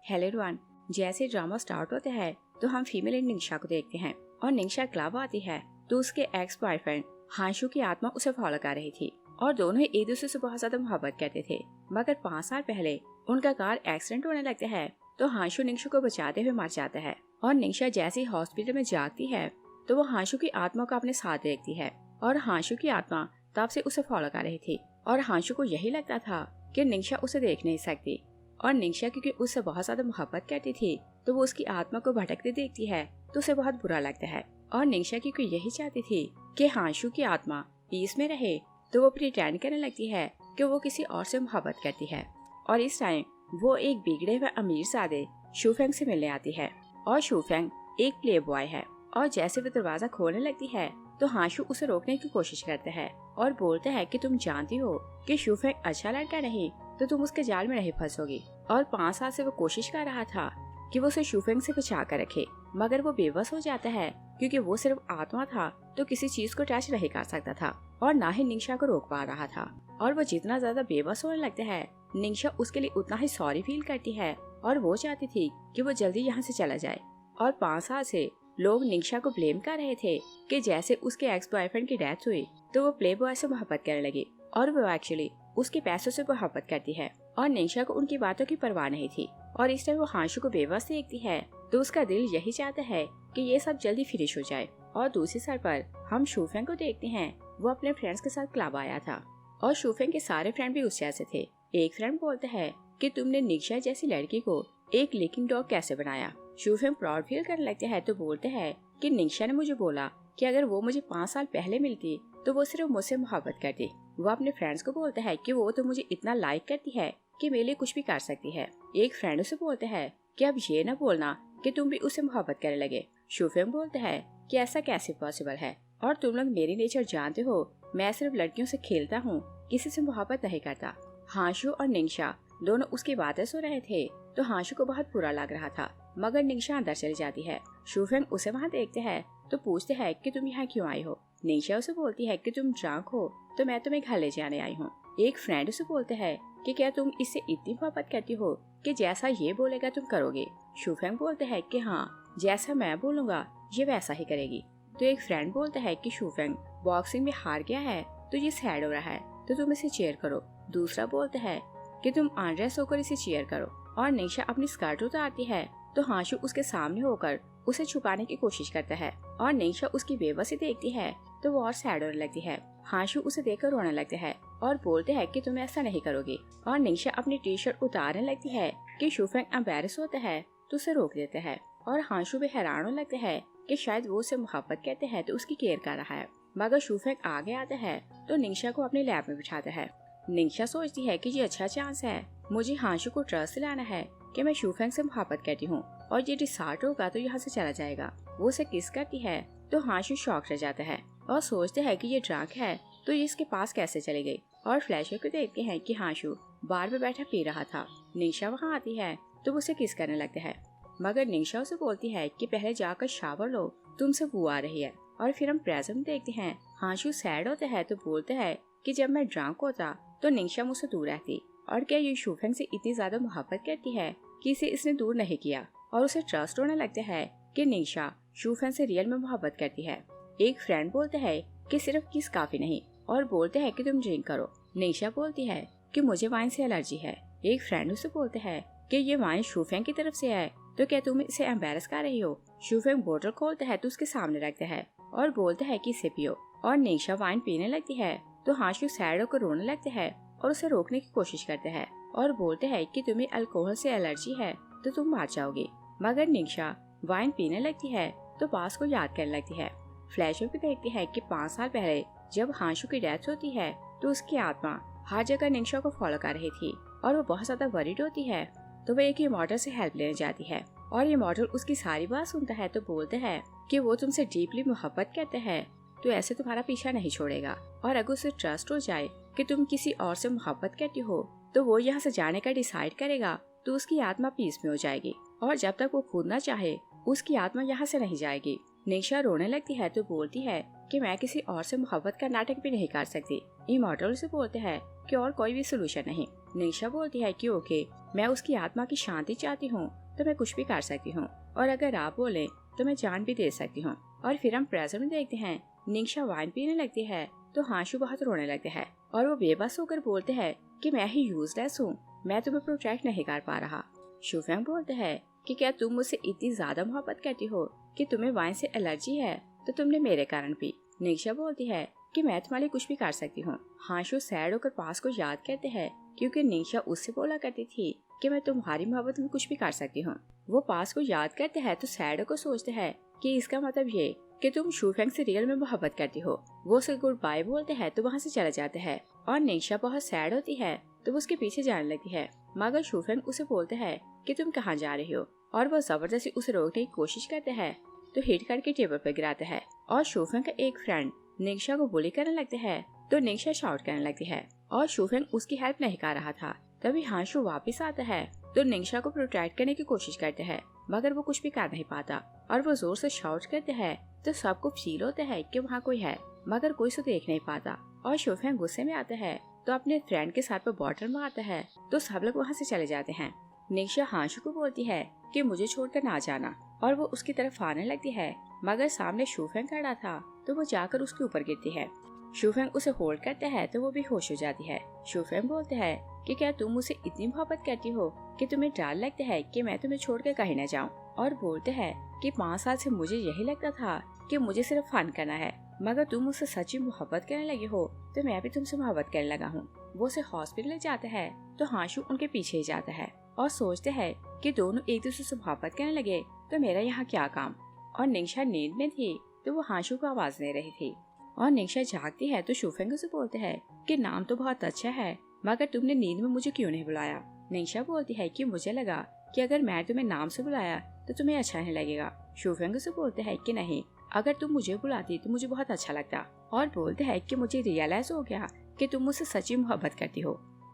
Hello everyone. जैसे drama start होता है तो हम फीमेल इन निंशा को देखते हैं और निंशा क्लब आती है तो उसके एक्स बॉयफ्रेंड हांशु की आत्मा उसे फॉलो कर रही थी और दोनों एक दूसरे से बहुत ज्यादा मोहब्बत करते थे। मगर 5 साल पहले उनका कार एक्सीडेंट होने लगता है तो हांशु निंशा को बचाते हुए मर जाता है और निंशा जैसे ही हॉस्पिटल में जागती है तो वो हांशु की आत्मा को अपने साथ देखती है और हांशु की आत्मा तब से उसे फॉलो कर रही थी और हांशु को यही लगता था कि निंशा उसे देख नहीं सकती और निंशा क्योंकि उससे बहुत ज्यादा मोहब्बत करती थी तो वो उसकी आत्मा को भटकते देखती है तो उसे बहुत बुरा लगता है। और निंशा क्योंकि यही चाहती थी कि हांशु की आत्मा पीस में रहे तो वो प्रिटेंड करने लगती है कि वो किसी और से मोहब्बत करती है। और इस टाइम वो एक बिगड़े हुए अमीर सादे शूफेंग से मिलने आती है और शूफेंग एक प्ले बॉय है और जैसे वो दरवाजा खोलने लगती है तो हांशु उसे रोकने की कोशिश करता है और बोलता है कि तुम जानती हो कि शूफेंग अच्छा लड़का नहीं तो तुम उसके जाल में नहीं फंसोगी। और 5 साल से वो कोशिश कर रहा था कि वो उसे शूफेंग से बचा कर रखे मगर वो बेबस हो जाता है क्योंकि वो सिर्फ आत्मा था तो किसी चीज को टच नहीं कर सकता था और ना ही निंशा को रोक पा रहा था। और वो जितना ज्यादा बेबस होने लगता है निंशा उसके लिए उतना ही सॉरी फील करती है और वो चाहती थी कि वो जल्दी यहाँ से चला जाए। और 5 साल से लोग निंशा को ब्लेम कर रहे थे कि जैसे उसके एक्स बॉयफ्रेंड की डेथ हुई तो वो प्ले बॉय से मोहब्बत करने लगी और वो एक्चुअली उसके पैसों से मोहब्बत करती है और निंशा को उनकी बातों की परवाह नहीं थी। और इस टाइम वो हांशु को बेबस देखती है तो उसका दिल यही चाहता है कि ये सब जल्दी फिनिश हो जाए। और दूसरी साइड पर हम शूफेंग को देखते हैं, वो अपने फ्रेंड्स के साथ क्लब आया था और शूफेंग के सारे फ्रेंड भी उस जैसे थे। एक फ्रेंड बोलता है कि तुमने निंशा जैसी लड़की को एक लिकिंग डॉग कैसे बनाया। शूफेंग प्राउड फील करने लगते हैं तो बोलते हैं कि निंशा ने मुझे बोला कि अगर वो मुझे 5 साल पहले मिलती तो वो सिर्फ मुझसे मोहब्बत करती। वो अपने फ्रेंड्स को बोलता है कि वो तो मुझे इतना लाइक करती है कि मेरे लिए कुछ भी कर सकती है। एक फ्रेंड उसे बोलता है कि अब ये न बोलना कि तुम भी उसे मोहब्बत करने लगे। शूफेंग बोलता है कि ऐसा कैसे पॉसिबल है और तुम लोग मेरी नेचर जानते हो, मैं सिर्फ लड़कियों से खेलता हूँ, किसी से मोहब्बत नहीं करता। हांशु और निंशा दोनों उसकी बातें सुन रहे थे तो हांशु को बहुत बुरा लग रहा था मगर निंशा अंदर चली जाती है। शूफेंग उसे वहाँ देखते हैं तो पूछते हैं कि तुम यहाँ क्यों आई हो। निंशा उसे बोलती है कि तुम ड्रंक हो तो मैं तुम्हें घर ले जाने आई हूँ। एक फ्रेंड उसे बोलते हैं कि क्या तुम इससे इतनी मोहब्बत करती हो कि जैसा ये बोलेगा तुम करोगे। शूफेंग बोलते हैं कि हाँ, जैसा मैं बोलूँगा ये वैसा ही करेगी। तो एक फ्रेंड बोलता है कि शूफेंग बॉक्सिंग में हार गया है तो ये सैड हो रहा है तो तुम इसे चीयर करो। दूसरा बोलता है कि तुम अनड्रेस होकर इसे चीयर करो। और निंशा अपनी स्कर्ट उतारती है तो हांशु उसके सामने होकर उसे छुपाने की कोशिश करता है और निंशा उसकी बेबसी देखती है तो वो और सैड होने लगती है। हांशु उसे देखकर रोने लगता है और बोलते हैं कि तुम ऐसा नहीं करोगी। और निंशा अपनी टी शर्ट उतारने लगती है कि शूफेंग एम्बैरेस होता है तो उसे रोक देता है और हांशु भी हैरान होने लगता है कि शायद वो उसे मोहब्बत करते हैं तो उसकी केयर कर रहा है। मगर शूफेंग आगे आता है तो निंशा को अपने लैब में बिठाता है। निंशा सोचती है कि ये अच्छा चांस है, मुझे हांशु को ट्रस्ट दिलाना है कि मैं शूफेंग से मोहब्बत करती हूँ और ये डिसार्ट होगा तो यहाँ से चला जाएगा। वो उसे किस करती है तो हांशु शॉक रह जाता है और सोचते हैं कि ये ड्रंक है तो ये इसके पास कैसे चली गई। और फ्लैशबैक को देखते हैं कि हांशु बार में बैठा पी रहा था। निंशा वहाँ आती है तो वो उसे किस करने लगता है मगर निंशा उसे बोलती है कि पहले जाकर शावर लो, तुमसे वो आ रही है। और फिर हम प्रेजेंट देखते हैं, हांशु सैड होता है तो बोलते हैं कि जब मैं ड्रंक होता तो निंशा मुझसे दूर रहती और क्या ये शूफेंग से इतनी ज्यादा मोहब्बत करती है कि इसे इसने दूर नहीं किया। और उसे ट्रस्ट होने लगता है कि निंशा शूफेंग से रियल में मोहब्बत करती है। एक फ्रेंड बोलता है कि सिर्फ किस काफी नहीं और बोलते हैं कि तुम ड्रिंक करो। निंशा बोलती है कि मुझे वाइन से एलर्जी है। एक फ्रेंड उसे बोलते हैं कि ये वाइन शूफेंग की तरफ से है तो क्या तुम इसे एम्बैरस कर रही हो। शूफेंग बोतल खोलता है तो उसके सामने रखता है और बोलता है कि इसे पियो। और निंशा वाइन पीने लगती है तो हांशु सैड होकर रोने लगते हैं और उसे रोकने की कोशिश करते हैं और बोलते हैं कि तुम्हें अल्कोहल से एलर्जी है तो तुम मर जाओगी। मगर निंशा वाइन पीने लगती है तो पास को याद करने लगती है। फ्लैशबैक भी देखती है कि 5 साल पहले जब हांशु की डेथ होती है तो उसकी आत्मा हर जगह निंशा को फॉलो कर रही थी और वो बहुत ज्यादा वरीड होती है तो वो एक इमॉर्टल से हेल्प लेने जाती है और इमॉर्टल उसकी सारी बात सुनता है तो बोलते हैं कि वो तुमसे डीपली मोहब्बत करते हैं तो ऐसे तुम्हारा पीछा नहीं छोड़ेगा और अगर उसे ट्रस्ट हो जाए कि तुम किसी और से मोहब्बत करती हो तो वो यहाँ से जाने का डिसाइड करेगा तो उसकी आत्मा पीस में हो जाएगी और जब तक वो खुद ना चाहे उसकी आत्मा यहाँ से नहीं जाएगी। निंशा रोने लगती है तो बोलती है कि मैं किसी और से मोहब्बत का नाटक भी नहीं कर सकती। इमॉर्टल से बोलते हैं कि और कोई भी सोल्यूशन नहीं। निंशा बोलती है कि ओके, मैं उसकी आत्मा की शांति चाहती हूँ तो मैं कुछ भी कर सकती हूँ, और अगर आप बोले तो मैं जान भी दे सकती हूँ। और फिर हम प्रेजेंट में देखते हैं, निंशा वाइन पीने लगती है तो हांशु बहुत रोने लगते हैं और वो बेबस होकर बोलते हैं कि मैं ही यूजलेस हूँ, मैं तुम्हें प्रोटेक्ट नहीं कर पा रहा। शुफेंग बोलते हैं कि क्या तुम मुझसे इतनी ज्यादा मोहब्बत करती हो कि तुम्हें वाइन से एलर्जी है तो तुमने मेरे कारण पी। निंशा बोलती है कि मैं तुम्हारे लिए कुछ भी कर सकती हूँ। हांशु सैड होकर पास को याद करते हैं क्योंकि निंशा उससे बोला करती थी कि मैं तुम्हारी मोहब्बत में कुछ भी कर सकती हूँ। वो पास को याद करते हैं तो सैड को सोचते हैं कि इसका मतलब ये कि तुम शुफेंग से रियल में मोहब्बत करती हो। वो उसे गुड बाय बोलते हैं तो वहाँ से चले जाते हैं और निंशा बहुत सैड होती है तो वो उसके पीछे जाने लगती है, मगर शुफेंग उसे बोलते हैं कि तुम कहाँ जा रही हो, और वो जबरदस्ती उसे रोकने की कोशिश करते हैं तो हिट करके टेबल पर गिराते हैं। और शुफेंग का एक फ्रेंड निंशा को बुली करने लगते हैं तो निंशा शाउट करने लगती है और शुफेंग उसकी हेल्प नहीं कर रहा था। तभी हांशु वापस आता है तो निंशा को प्रोटेक्ट करने की कोशिश करते हैं, मगर वो कुछ भी कर नहीं पाता और वो जोर से शाउट करते हैं तो सबको फील होता है कि वहाँ कोई है, मगर कोई उसे देख नहीं पाता। और शुफेंग गुस्से में आता है तो अपने फ्रेंड के साथ पर बॉटल मारता है तो सब लोग वहाँ से चले जाते हैं। निंशा हांशु को बोलती है कि मुझे छोड़कर ना जाना, और वो उसकी तरफ आने लगती है, मगर सामने शुफेंग खड़ा था तो वो जाकर उसके ऊपर गिरती है। शुफेंग उसे होल्ड करता है तो वो भी होश हो जाती है। शुफेंग बोलते हैं कि क्या तुम मुझसे इतनी मोहब्बत करती हो कि तुम्हें डर लगता है कि मैं तुम्हें छोड़कर कहीं न जाऊं, और बोलते हैं कि 5 साल से मुझे यही लगता था कि मुझे सिर्फ फन करना है, मगर तुम मुझसे सच्ची मोहब्बत करने लगी हो तो मैं भी तुमसे मोहब्बत करने लगा हूँ। वो उसे हॉस्पिटल ले जाता है तो हांशु उनके पीछे ही जाता है और सोचते हैं कि दोनों एक दूसरे से मोहब्बत करने लगे तो मेरा यहाँ क्या काम। और निंशा नींद में थी तो वो हांशु को आवाज दे रही थी, और निंशा जागती है तो शुफेंग से बोलते हैं कि नाम तो बहुत अच्छा है, मगर तुमने नींद में मुझे क्यों नहीं बुलाया। निंशा बोलती है कि मुझे लगा कि अगर मैं तुम्हें नाम से बुलाया तो तुम्हें अच्छा नहीं लगेगा। शुफेंग से बोलते हैं कि नहीं, अगर तुम मुझे बुलाती तो मुझे बहुत अच्छा लगता, और बोलते हैं कि मुझे रियलाइज हो गया कि तुम मुझसे सच्ची मोहब्बत करती हो।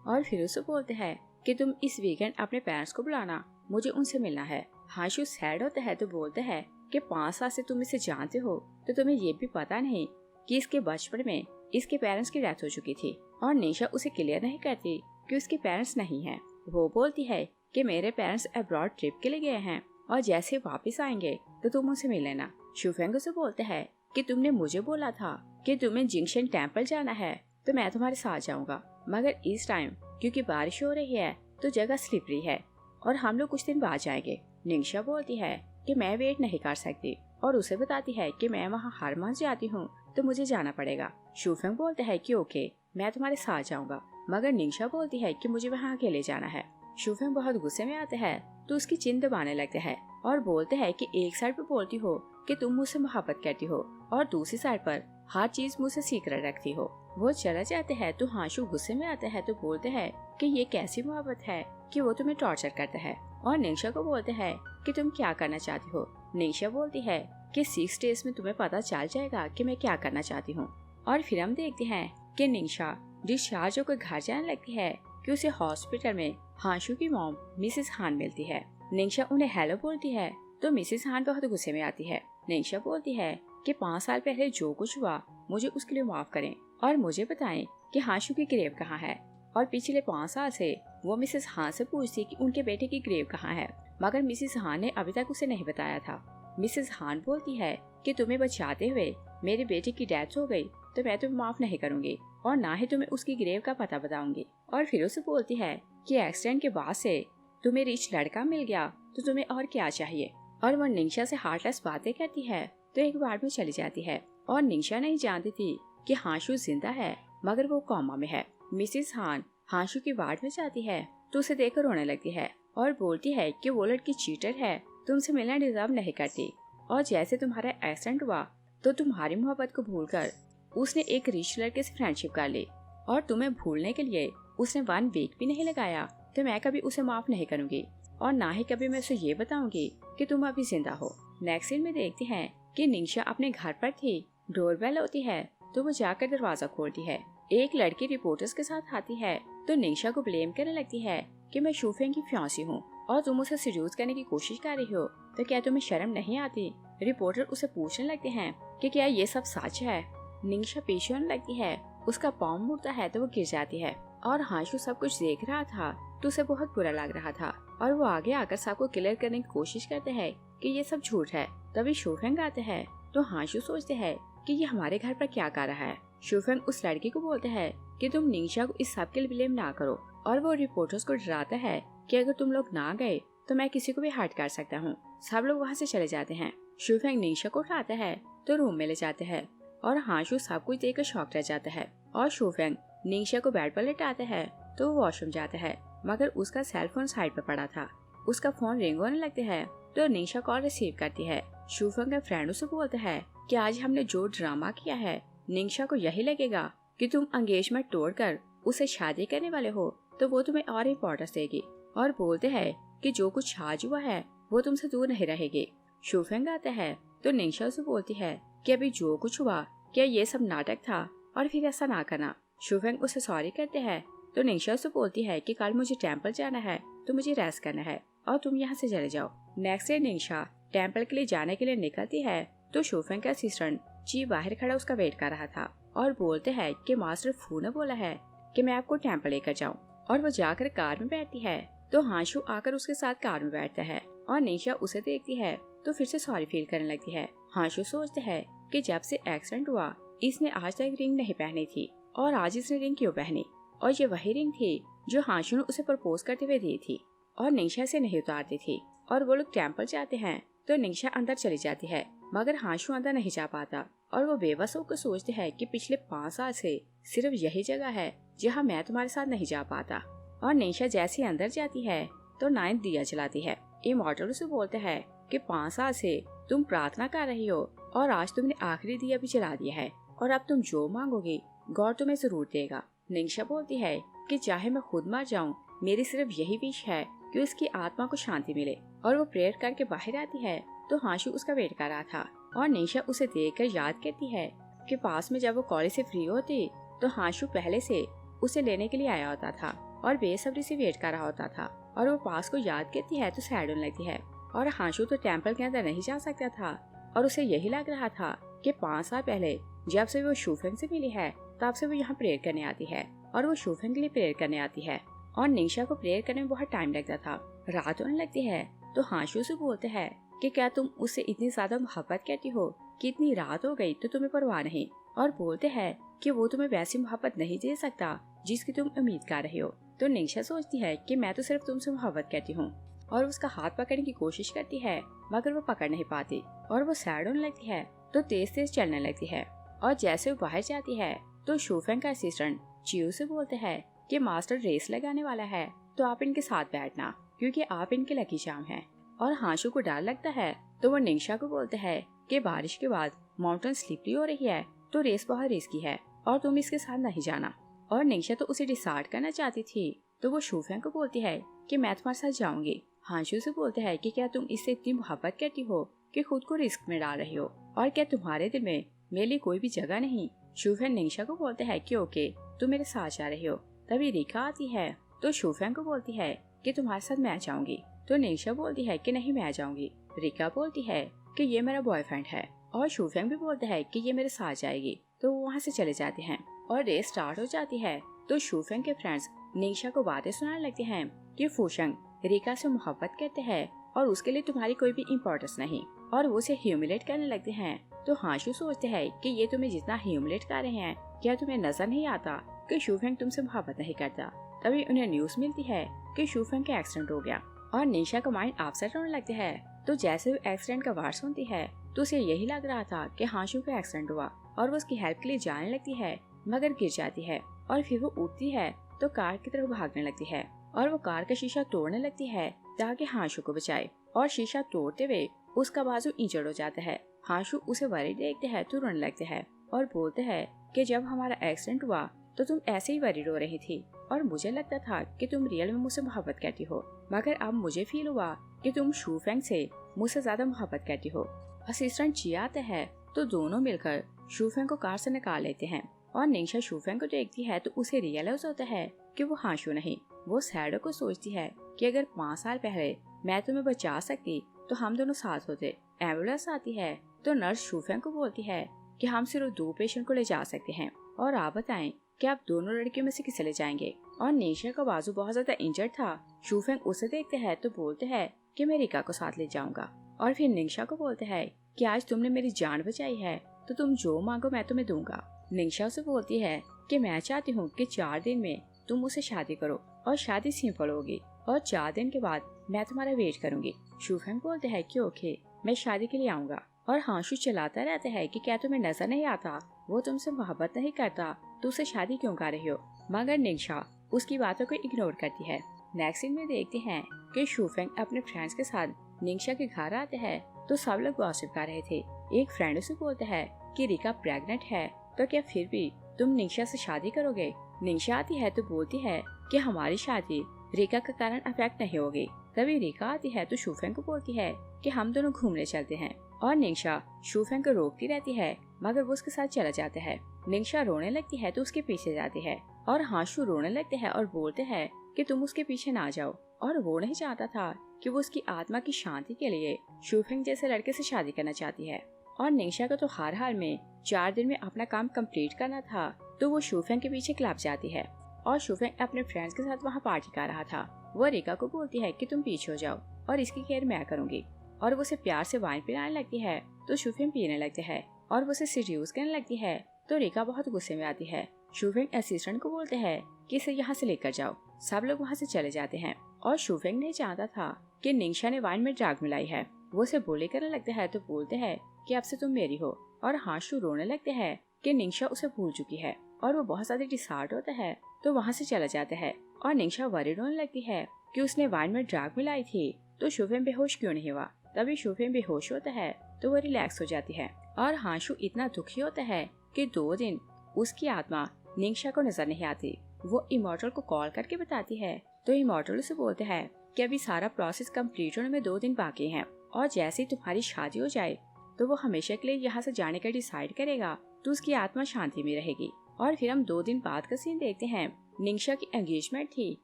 और फिर उसे बोलते हैं कि तुम इस वीकेंड अपने पेरेंट्स को बुलाना, मुझे उनसे मिलना है। हांशु सैड होता है तो बोलते हैं कि 5 साल से तुम इसे जानते हो तो तुम्हें ये भी पता नहीं कि इसके बचपन में इसके पेरेंट्स की डेथ हो चुकी थी। और निंशा उसे क्लियर नहीं करती कि उसके पेरेंट्स नहीं हैं। वो बोलती है कि मेरे पेरेंट्स अब्रॉड ट्रिप के लिए गए हैं और जैसे वापस आएंगे तो तुम उनसे मिल लेना। शुफेंग से बोलते हैं कि तुमने मुझे बोला था कि तुम्हें जिंक्शन टेम्पल जाना है तो मैं तुम्हारे साथ जाऊंगा, मगर इस टाइम क्योंकि बारिश हो रही है तो जगह स्लिपरी है और हम लोग कुछ दिन बाद जाएंगे। निंशा बोलती है कि मैं वेट नहीं कर सकती और उसे बताती है कि मैं वहाँ हर मंथ जाती हूँ तो मुझे जाना पड़ेगा। शुफेंग बोलते हैं कि ओके, मैं तुम्हारे साथ जाऊंगा, मगर निंशा बोलती है कि मुझे वहाँ अकेले जाना है। शुफेंग बहुत गुस्से में आते हैं तो उसकी चिन दबाने लगते हैं और बोलते हैं कि एक साइड पर बोलती हो कि तुम मुझसे मोहब्बत करती हो और दूसरी साइड पर हर चीज मुझसे सीक्रेट रखती हो। वो चले जाते हैं तो हांशु गुस्से में आते हैं तो बोलते हैं कि ये कैसी मोहब्बत है कि वो तुम्हें टॉर्चर करता है, और निंशा को बोलते हैं कि तुम क्या करना चाहती हो। निंशा बोलती है कि 6 डेज में तुम्हें पता चल जाएगा कि मैं क्या करना चाहती हूँ। और फिर हम देखते हैं कि निंशा डिस्चार्ज होकर घर जाने लगती है कि उसे हॉस्पिटल में हांशु की मॉम मिसेस हान मिलती है। निंशा उन्हें हेलो बोलती है तो मिसेस हान बहुत गुस्से में आती है। निंशा बोलती है कि 5 साल पहले जो कुछ हुआ मुझे उसके लिए माफ करें और मुझे बताएं कि हांशु की ग्रेव कहाँ है। और पिछले 5 साल से वो मिसेस हान से पूछती कि उनके बेटे की ग्रेव कहाँ है, मगर मिसेस हान ने अभी तक उसे नहीं बताया था। मिसेस हान बोलती है कि तुम्हें बचाते हुए मेरे बेटे की डेथ हो गई तो मैं तुम्हें माफ नहीं करूंगी और ना ही तुम्हें उसकी ग्रेव का पता बताऊंगी। और फिर उसे बोलती है कि एक्सीडेंट के बाद से तुम्हें रिच लड़का मिल गया तो तुम्हें और क्या चाहिए। और वो निंशा से हार्टलेस बातें करती है तो एक बार में चली जाती है। और निंशा नहीं जानती थी कि हांशु जिंदा है, मगर वो कोमा में है। मिसेस हान हांशु की वार्ड में जाती है तो उसे देखकर रोने लगती है और बोलती है कि वो लड़की चीटर है, तुमसे मिलना डिजर्व नहीं करती, और जैसे तुम्हारा एक्सीडेंट हुआ तो तुम्हारी मोहब्बत को भूलकर उसने एक रिच लड़के से फ्रेंडशिप कर ली, और तुम्हें भूलने के लिए उसने 1 वीक भी नहीं लगाया, तो मैं कभी उसे माफ नहीं करूंगी और ना ही कभी मैं उसे ये बताऊंगी कि तुम अभी जिंदा हो। नेक्स्ट सीन में देखते हैं कि निंशा अपने घर पर थी, डोरबेल होती है तो वो जाकर दरवाजा खोलती है। एक लड़की रिपोर्टर्स के साथ आती है तो निंशा को ब्लेम करने लगती है कि मैं शुफेंग की फियांसी हूँ और तुम उसे सीड्यूस करने की कोशिश कर रही हो, तो क्या तुम्हें शर्म नहीं आती। रिपोर्टर उसे पूछने लगते हैं कि क्या ये सब सच है। निंशा पीछे होने लगती है, उसका पाँव मुड़ता है तो वो गिर जाती है और हांशु सब कुछ देख रहा था तो उसे बहुत बुरा लग रहा था और वो आगे आकर सबको क्लियर करने की कोशिश करते हैं कि ये सब झूठ है। तभी शूफेंग आते हैं तो हांशु सोचते हैं कि ये हमारे घर पर क्या कर रहा है। शूफेंग उस लड़की को बोलते हैं कि तुम निंशा को इस सब के लिए ब्लेम ना करो और वो रिपोर्टर्स को डराता है कि अगर तुम लोग ना गए तो मैं किसी को भी हर्ट कर सकता हूँ। सब लोग वहाँ से चले जाते हैं। शूफेंग निंशा को उठाता है तो रूम में ले जाते हैं और हांशु सब कुछ देखकर शॉक रह जाता है और शूफेंग निंशा को बेड पर लेटाते हैं तो वो वॉशरूम जाता है मगर उसका सेल फोन साइड पर पड़ा था। उसका फोन रिंग होने लगते है तो निंशा कॉल रिसीव करती है। शूफेंग के फ्रेंड उसे बोलते हैं कि आज हमने जो ड्रामा किया है निंशा को यही लगेगा कि तुम एंगेजमेंट तोड़कर उसे शादी करने वाले हो तो वो तुम्हें और इम्पोर्टेंस देगी और बोलते हैं कि जो कुछ आज हुआ है वो तुमसे दूर नहीं रहेगी। शूफेंग आता है तो निंशा उसे बोलती है कि अभी जो कुछ हुआ क्या ये सब नाटक था और फिर ऐसा ना करना। शूफेंग उसे सॉरी करते हैं तो निंशा उसे बोलती है कि कल मुझे टेम्पल जाना है तो मुझे रेस्ट करना है और तुम यहाँ से चले जाओ। नेक्स्ट डे निंशा टेम्पल के लिए जाने के लिए निकलती है तो शूफेंग का असिस्टेंट जी बाहर खड़ा उसका वेट कर रहा था और बोलते हैं कि मास्टर फू ने बोला है कि मैं आपको टेम्पल लेकर जाऊँ और वो जाकर कार में बैठती है तो हांशु आकर उसके साथ कार में बैठता है और निंशा उसे देखती है तो फिर से सॉरी फील करने लगती है। हांशु सोचते हैं कि जब से एक्सीडेंट हुआ इसने आज तक रिंग नहीं पहनी थी और आज इसने रिंग क्यों पहनी और ये वही रिंग थी जो हांशु ने उसे प्रपोज करते हुए दी थी और निंशा से नहीं उतारती थी। और वो लोग टेम्पल जाते हैं तो निंशा अंदर चली जाती है मगर हांशु अंदर नहीं जा पाता और वो बेबस होकर सोचते हैं कि पिछले 5 साल से सिर्फ यही जगह है जहाँ मैं तुम्हारे साथ नहीं जा पाता। और निंशा जैसे अंदर जाती है तो 9 दिया जलाती है। इमॉर्टल उसे बोलते हैं कि 5 साल से तुम प्रार्थना कर रही हो और आज तुमने आखिरी दिया भी जला दिया है और अब तुम जो मांगोगी गॉड तुम्हें जरूर देगा। निंशा बोलती है कि चाहे मैं खुद मर जाऊं मेरी सिर्फ यही विश है कि उसकी आत्मा को शांति मिले। और वो प्रेयर करके बाहर आती है तो हांशु उसका वेट कर रहा था और निंशा उसे देखकर याद करती है कि पास में जब वो कॉलेज से फ्री होती तो हांशु पहले से उसे लेने के लिए आया होता था और बेसब्री से वेट कर रहा होता था। और वो पास को याद करती है तो सैड होने लगती है और हांशु तो टेम्पल के अंदर नहीं जा सकता था और उसे यही लग रहा था कि 5 साल पहले जब से वो शूफेंग से मिली है तब से वो यहाँ प्रेयर करने आती है और वो शूफेंग के लिए प्रेयर करने आती है। और निंशा को प्रेयर करने में बहुत टाइम लगता था। रात होने लगती है तो हांशु से बोलते हैं कि क्या तुम उससे इतनी ज्यादा मोहब्बत करती हो कि इतनी रात हो गई तो तुम्हें परवाह नहीं। और बोलते हैं कि वो तुम्हें वैसी मोहब्बत नहीं दे सकता जिसकी तुम उम्मीद कर रहे हो। तो निंशा सोचती है कि मैं तो सिर्फ तुमसे मोहब्बत करती हूँ और उसका हाथ पकड़ने की कोशिश करती है मगर वो पकड़ नहीं पाती और वो सैड होने लगती है तो तेज तेज चलने लगती है। और जैसे वो बाहर जाती है तो शूफेंग का असिस्टेंट चियो से बोलते हैं कि मास्टर रेस लगाने वाला है तो आप इनके साथ बैठना क्योंकि आप इनके लकी चार्म हैं। और हांशु को डर लगता है तो वो निंशा को बोलते हैं कि बारिश के बाद माउंटेन स्लिपरी हो रही है तो रेस बहुत रिस्की है और तुम इसके साथ नहीं जाना। और निंशा तो उसे डिसाइड करना चाहती थी तो वो शूफेंग को बोलती है कि मैं तुम्हारे साथ जाऊंगी। हांशु से बोलते हैं कि क्या तुम इससे इतनी मोहब्बत करती हो कि खुद को रिस्क में डाल रही हो और क्या तुम्हारे दिल में मेरे लिए कोई भी जगह नहीं। शूफेंग निंशा को बोलते हैं कि ओके तुम मेरे साथ जा रही हो। तभी रिका आती है तो शूफेंग को बोलती है कि तुम्हारे साथ मैं जाऊंगी तो निंशा बोलती है कि नहीं मैं जाऊंगी। रिका बोलती है कि ये मेरा बॉयफ्रेंड है और शूफेंग भी बोलते हैं कि ये मेरे साथ जाएगी तो वो वहाँ से चले जाते हैं और रेस स्टार्ट हो जाती है। तो शूफेंग के फ्रेंड्स निंशा को बातें सुनाने लगते हैं कि फूशंग रिका से मोहब्बत करते हैं और उसके लिए तुम्हारी कोई भी इम्पोर्टेंस नहीं और वो उसे ह्यूमिलेट करने लगते हैं। तो हांशु सोचते हैं कि ये तुम्हें जितना ह्यूमिलेट कर रहे हैं क्या तुम्हें नजर नहीं आता कि शूफेंग तुमसे मोहब्बत नहीं करता। तभी उन्हें न्यूज मिलती है कि शूफेंग का एक्सीडेंट हो गया और निंशा का माइंड अपसेट होने लगता है। तो जैसे वो एक्सीडेंट का वार्ड सुनती है तो उसे यही लग रहा था कि हांशु का एक्सीडेंट हुआ और वो उसकी हेल्प के लिए जाने लगती है मगर गिर जाती है और फिर वो उठती है तो कार की तरफ भागने लगती है और वो कार का शीशा तोड़ने लगती है ताकि हांशु को बचाए और शीशा तोड़ते हुए उसका बाजू इंजर्ड हो जाता है। हांशु उसे वरी देखते हैं तो रोने लगते हैं और बोलते हैं कि जब हमारा एक्सीडेंट हुआ तो तुम ऐसे ही वरी रो रही थी और मुझे लगता था कि तुम रियल में मुझसे मोहब्बत करती हो मगर अब मुझे फील हुआ कि तुम शूफेंग से मुझसे ज्यादा मोहब्बत करती हो। असिस्टेंट जिया आता है तो दोनों मिलकर शूफेंग को कार से निकाल लेते हैं और निंशा शूफेंग को देखती है तो उसे रियलाइज होता है कि वो हांशु नहीं। वो सैडो को सोचती है कि अगर 5 साल पहले मैं तुम्हें बचा सकती तो हम दोनों साथ होते। एम्बुलेंस आती है तो नर्स शूफेंग को बोलती है कि हम सिर्फ 2 पेशेंट को ले जा सकते हैं और आप बताएं कि आप दोनों लड़कियों में से किसे ले जाएंगे। और निंशा का बाजू बहुत ज्यादा इंजर्ड था। शूफेंग उसे देखते हैं तो बोलते हैं कि मैं रिका को साथ ले जाऊंगा। और फिर निंशा को बोलते हैं कि आज तुमने मेरी जान बचाई है तो तुम जो मांगो मैं तुम्हें दूंगा। निंशा उसे बोलती है कि मैं चाहती हूँ कि 4 दिन में तुम मुझसे शादी करो और शादी सिंपल होगी और 4 दिन के बाद मैं तुम्हारा वेट करूंगी। शूफेंग बोलते हैं कि ओके, मैं शादी के लिए आऊंगा। और हांशु चलाता रहता है कि क्या तुम्हें नजर नहीं आता वो तुमसे मोहब्बत नहीं करता तो उसे शादी क्यों कर रही हो। मगर निंशा उसकी बातों को इग्नोर करती है। नेक्स्ट सीन में देखते हैं कि शूफेंग अपने फ्रेंड्स के साथ निंशा के घर आते हैं तो सब लोग गॉसिप कर रहे थे। एक फ्रेंड उसे बोलता है कि रिका प्रेग्नेंट है तो क्या फिर भी तुम निंशा से शादी करोगे। निंशा आती है तो बोलती है कि हमारी शादी रिका के कारण अफेक्ट नहीं होगी। तभी रिका आती है तो शूफेंग को बोलती है कि हम दोनों घूमने चलते हैं। और निंशा शूफेंग को रोकती रहती है मगर वो उसके साथ चला जाता है। निंशा रोने लगती है तो उसके पीछे जाती है और हांशु रोने लगते हैं और बोलते हैं कि तुम उसके पीछे ना जाओ। और वो नहीं चाहता था कि वो उसकी आत्मा की शांति के लिए शूफेंग जैसे लड़के से शादी करना चाहती है। और निंशा को तो हर हाल में 4 दिन में अपना काम कंप्लीट करना था तो वो शूफेंग के पीछे क्लब जाती है। और शूफेंग अपने फ्रेंड्स के साथ वहाँ पार्टी कर रहा था। वो रिका को बोलती है कि तुम पीछे हो जाओ और इसकी केयर मैं करूंगी। और वो उसे प्यार से वाइन पिलाने लगती है तो शूफेंग पीने लगते हैं और वो उसे सीड्यूस करने लगती है तो रिका बहुत गुस्से में आती है। शूफेंग असिस्टेंट को बोलते हैं कि इसे यहाँ से लेकर जाओ। सब लोग वहाँ से चले जाते हैं। और शूफेंग नहीं चाहता था कि निंशा ने वाइन में ड्रग मिलाई है। वो उसे बुली करने लगते हैं तो बोलते हैं कि अब से तुम मेरी हो। और हांशु रोने लगते हैं कि निंशा उसे भूल चुकी है और वो बहुत ज्यादा डिसहार्ट होता है तो वहाँ से चला जाता है। और निंशा वरीड होने लगती है कि उसने वाइन में ड्रग मिलाई थी तो शूफेंग बेहोश क्यों नहीं हुआ। तभी शूफेंग बेहोश होता है तो वो रिलैक्स हो जाती है। और हांशु इतना दुखी होता है कि 2 दिन उसकी आत्मा निंशा को नजर नहीं आती। वो इमॉर्टल को कॉल करके बताती है तो इमॉर्टल उसे बोलते हैं कि अभी सारा प्रोसेस कंप्लीट होने में 2 दिन बाकी हैं और जैसे ही तुम्हारी शादी हो जाए तो वो हमेशा के लिए यहाँ से जाने का डिसाइड करेगा तो उसकी आत्मा शांति में रहेगी। और फिर हम 2 दिन बाद का सीन देखते हैं। निंशा की एंगेजमेंट थी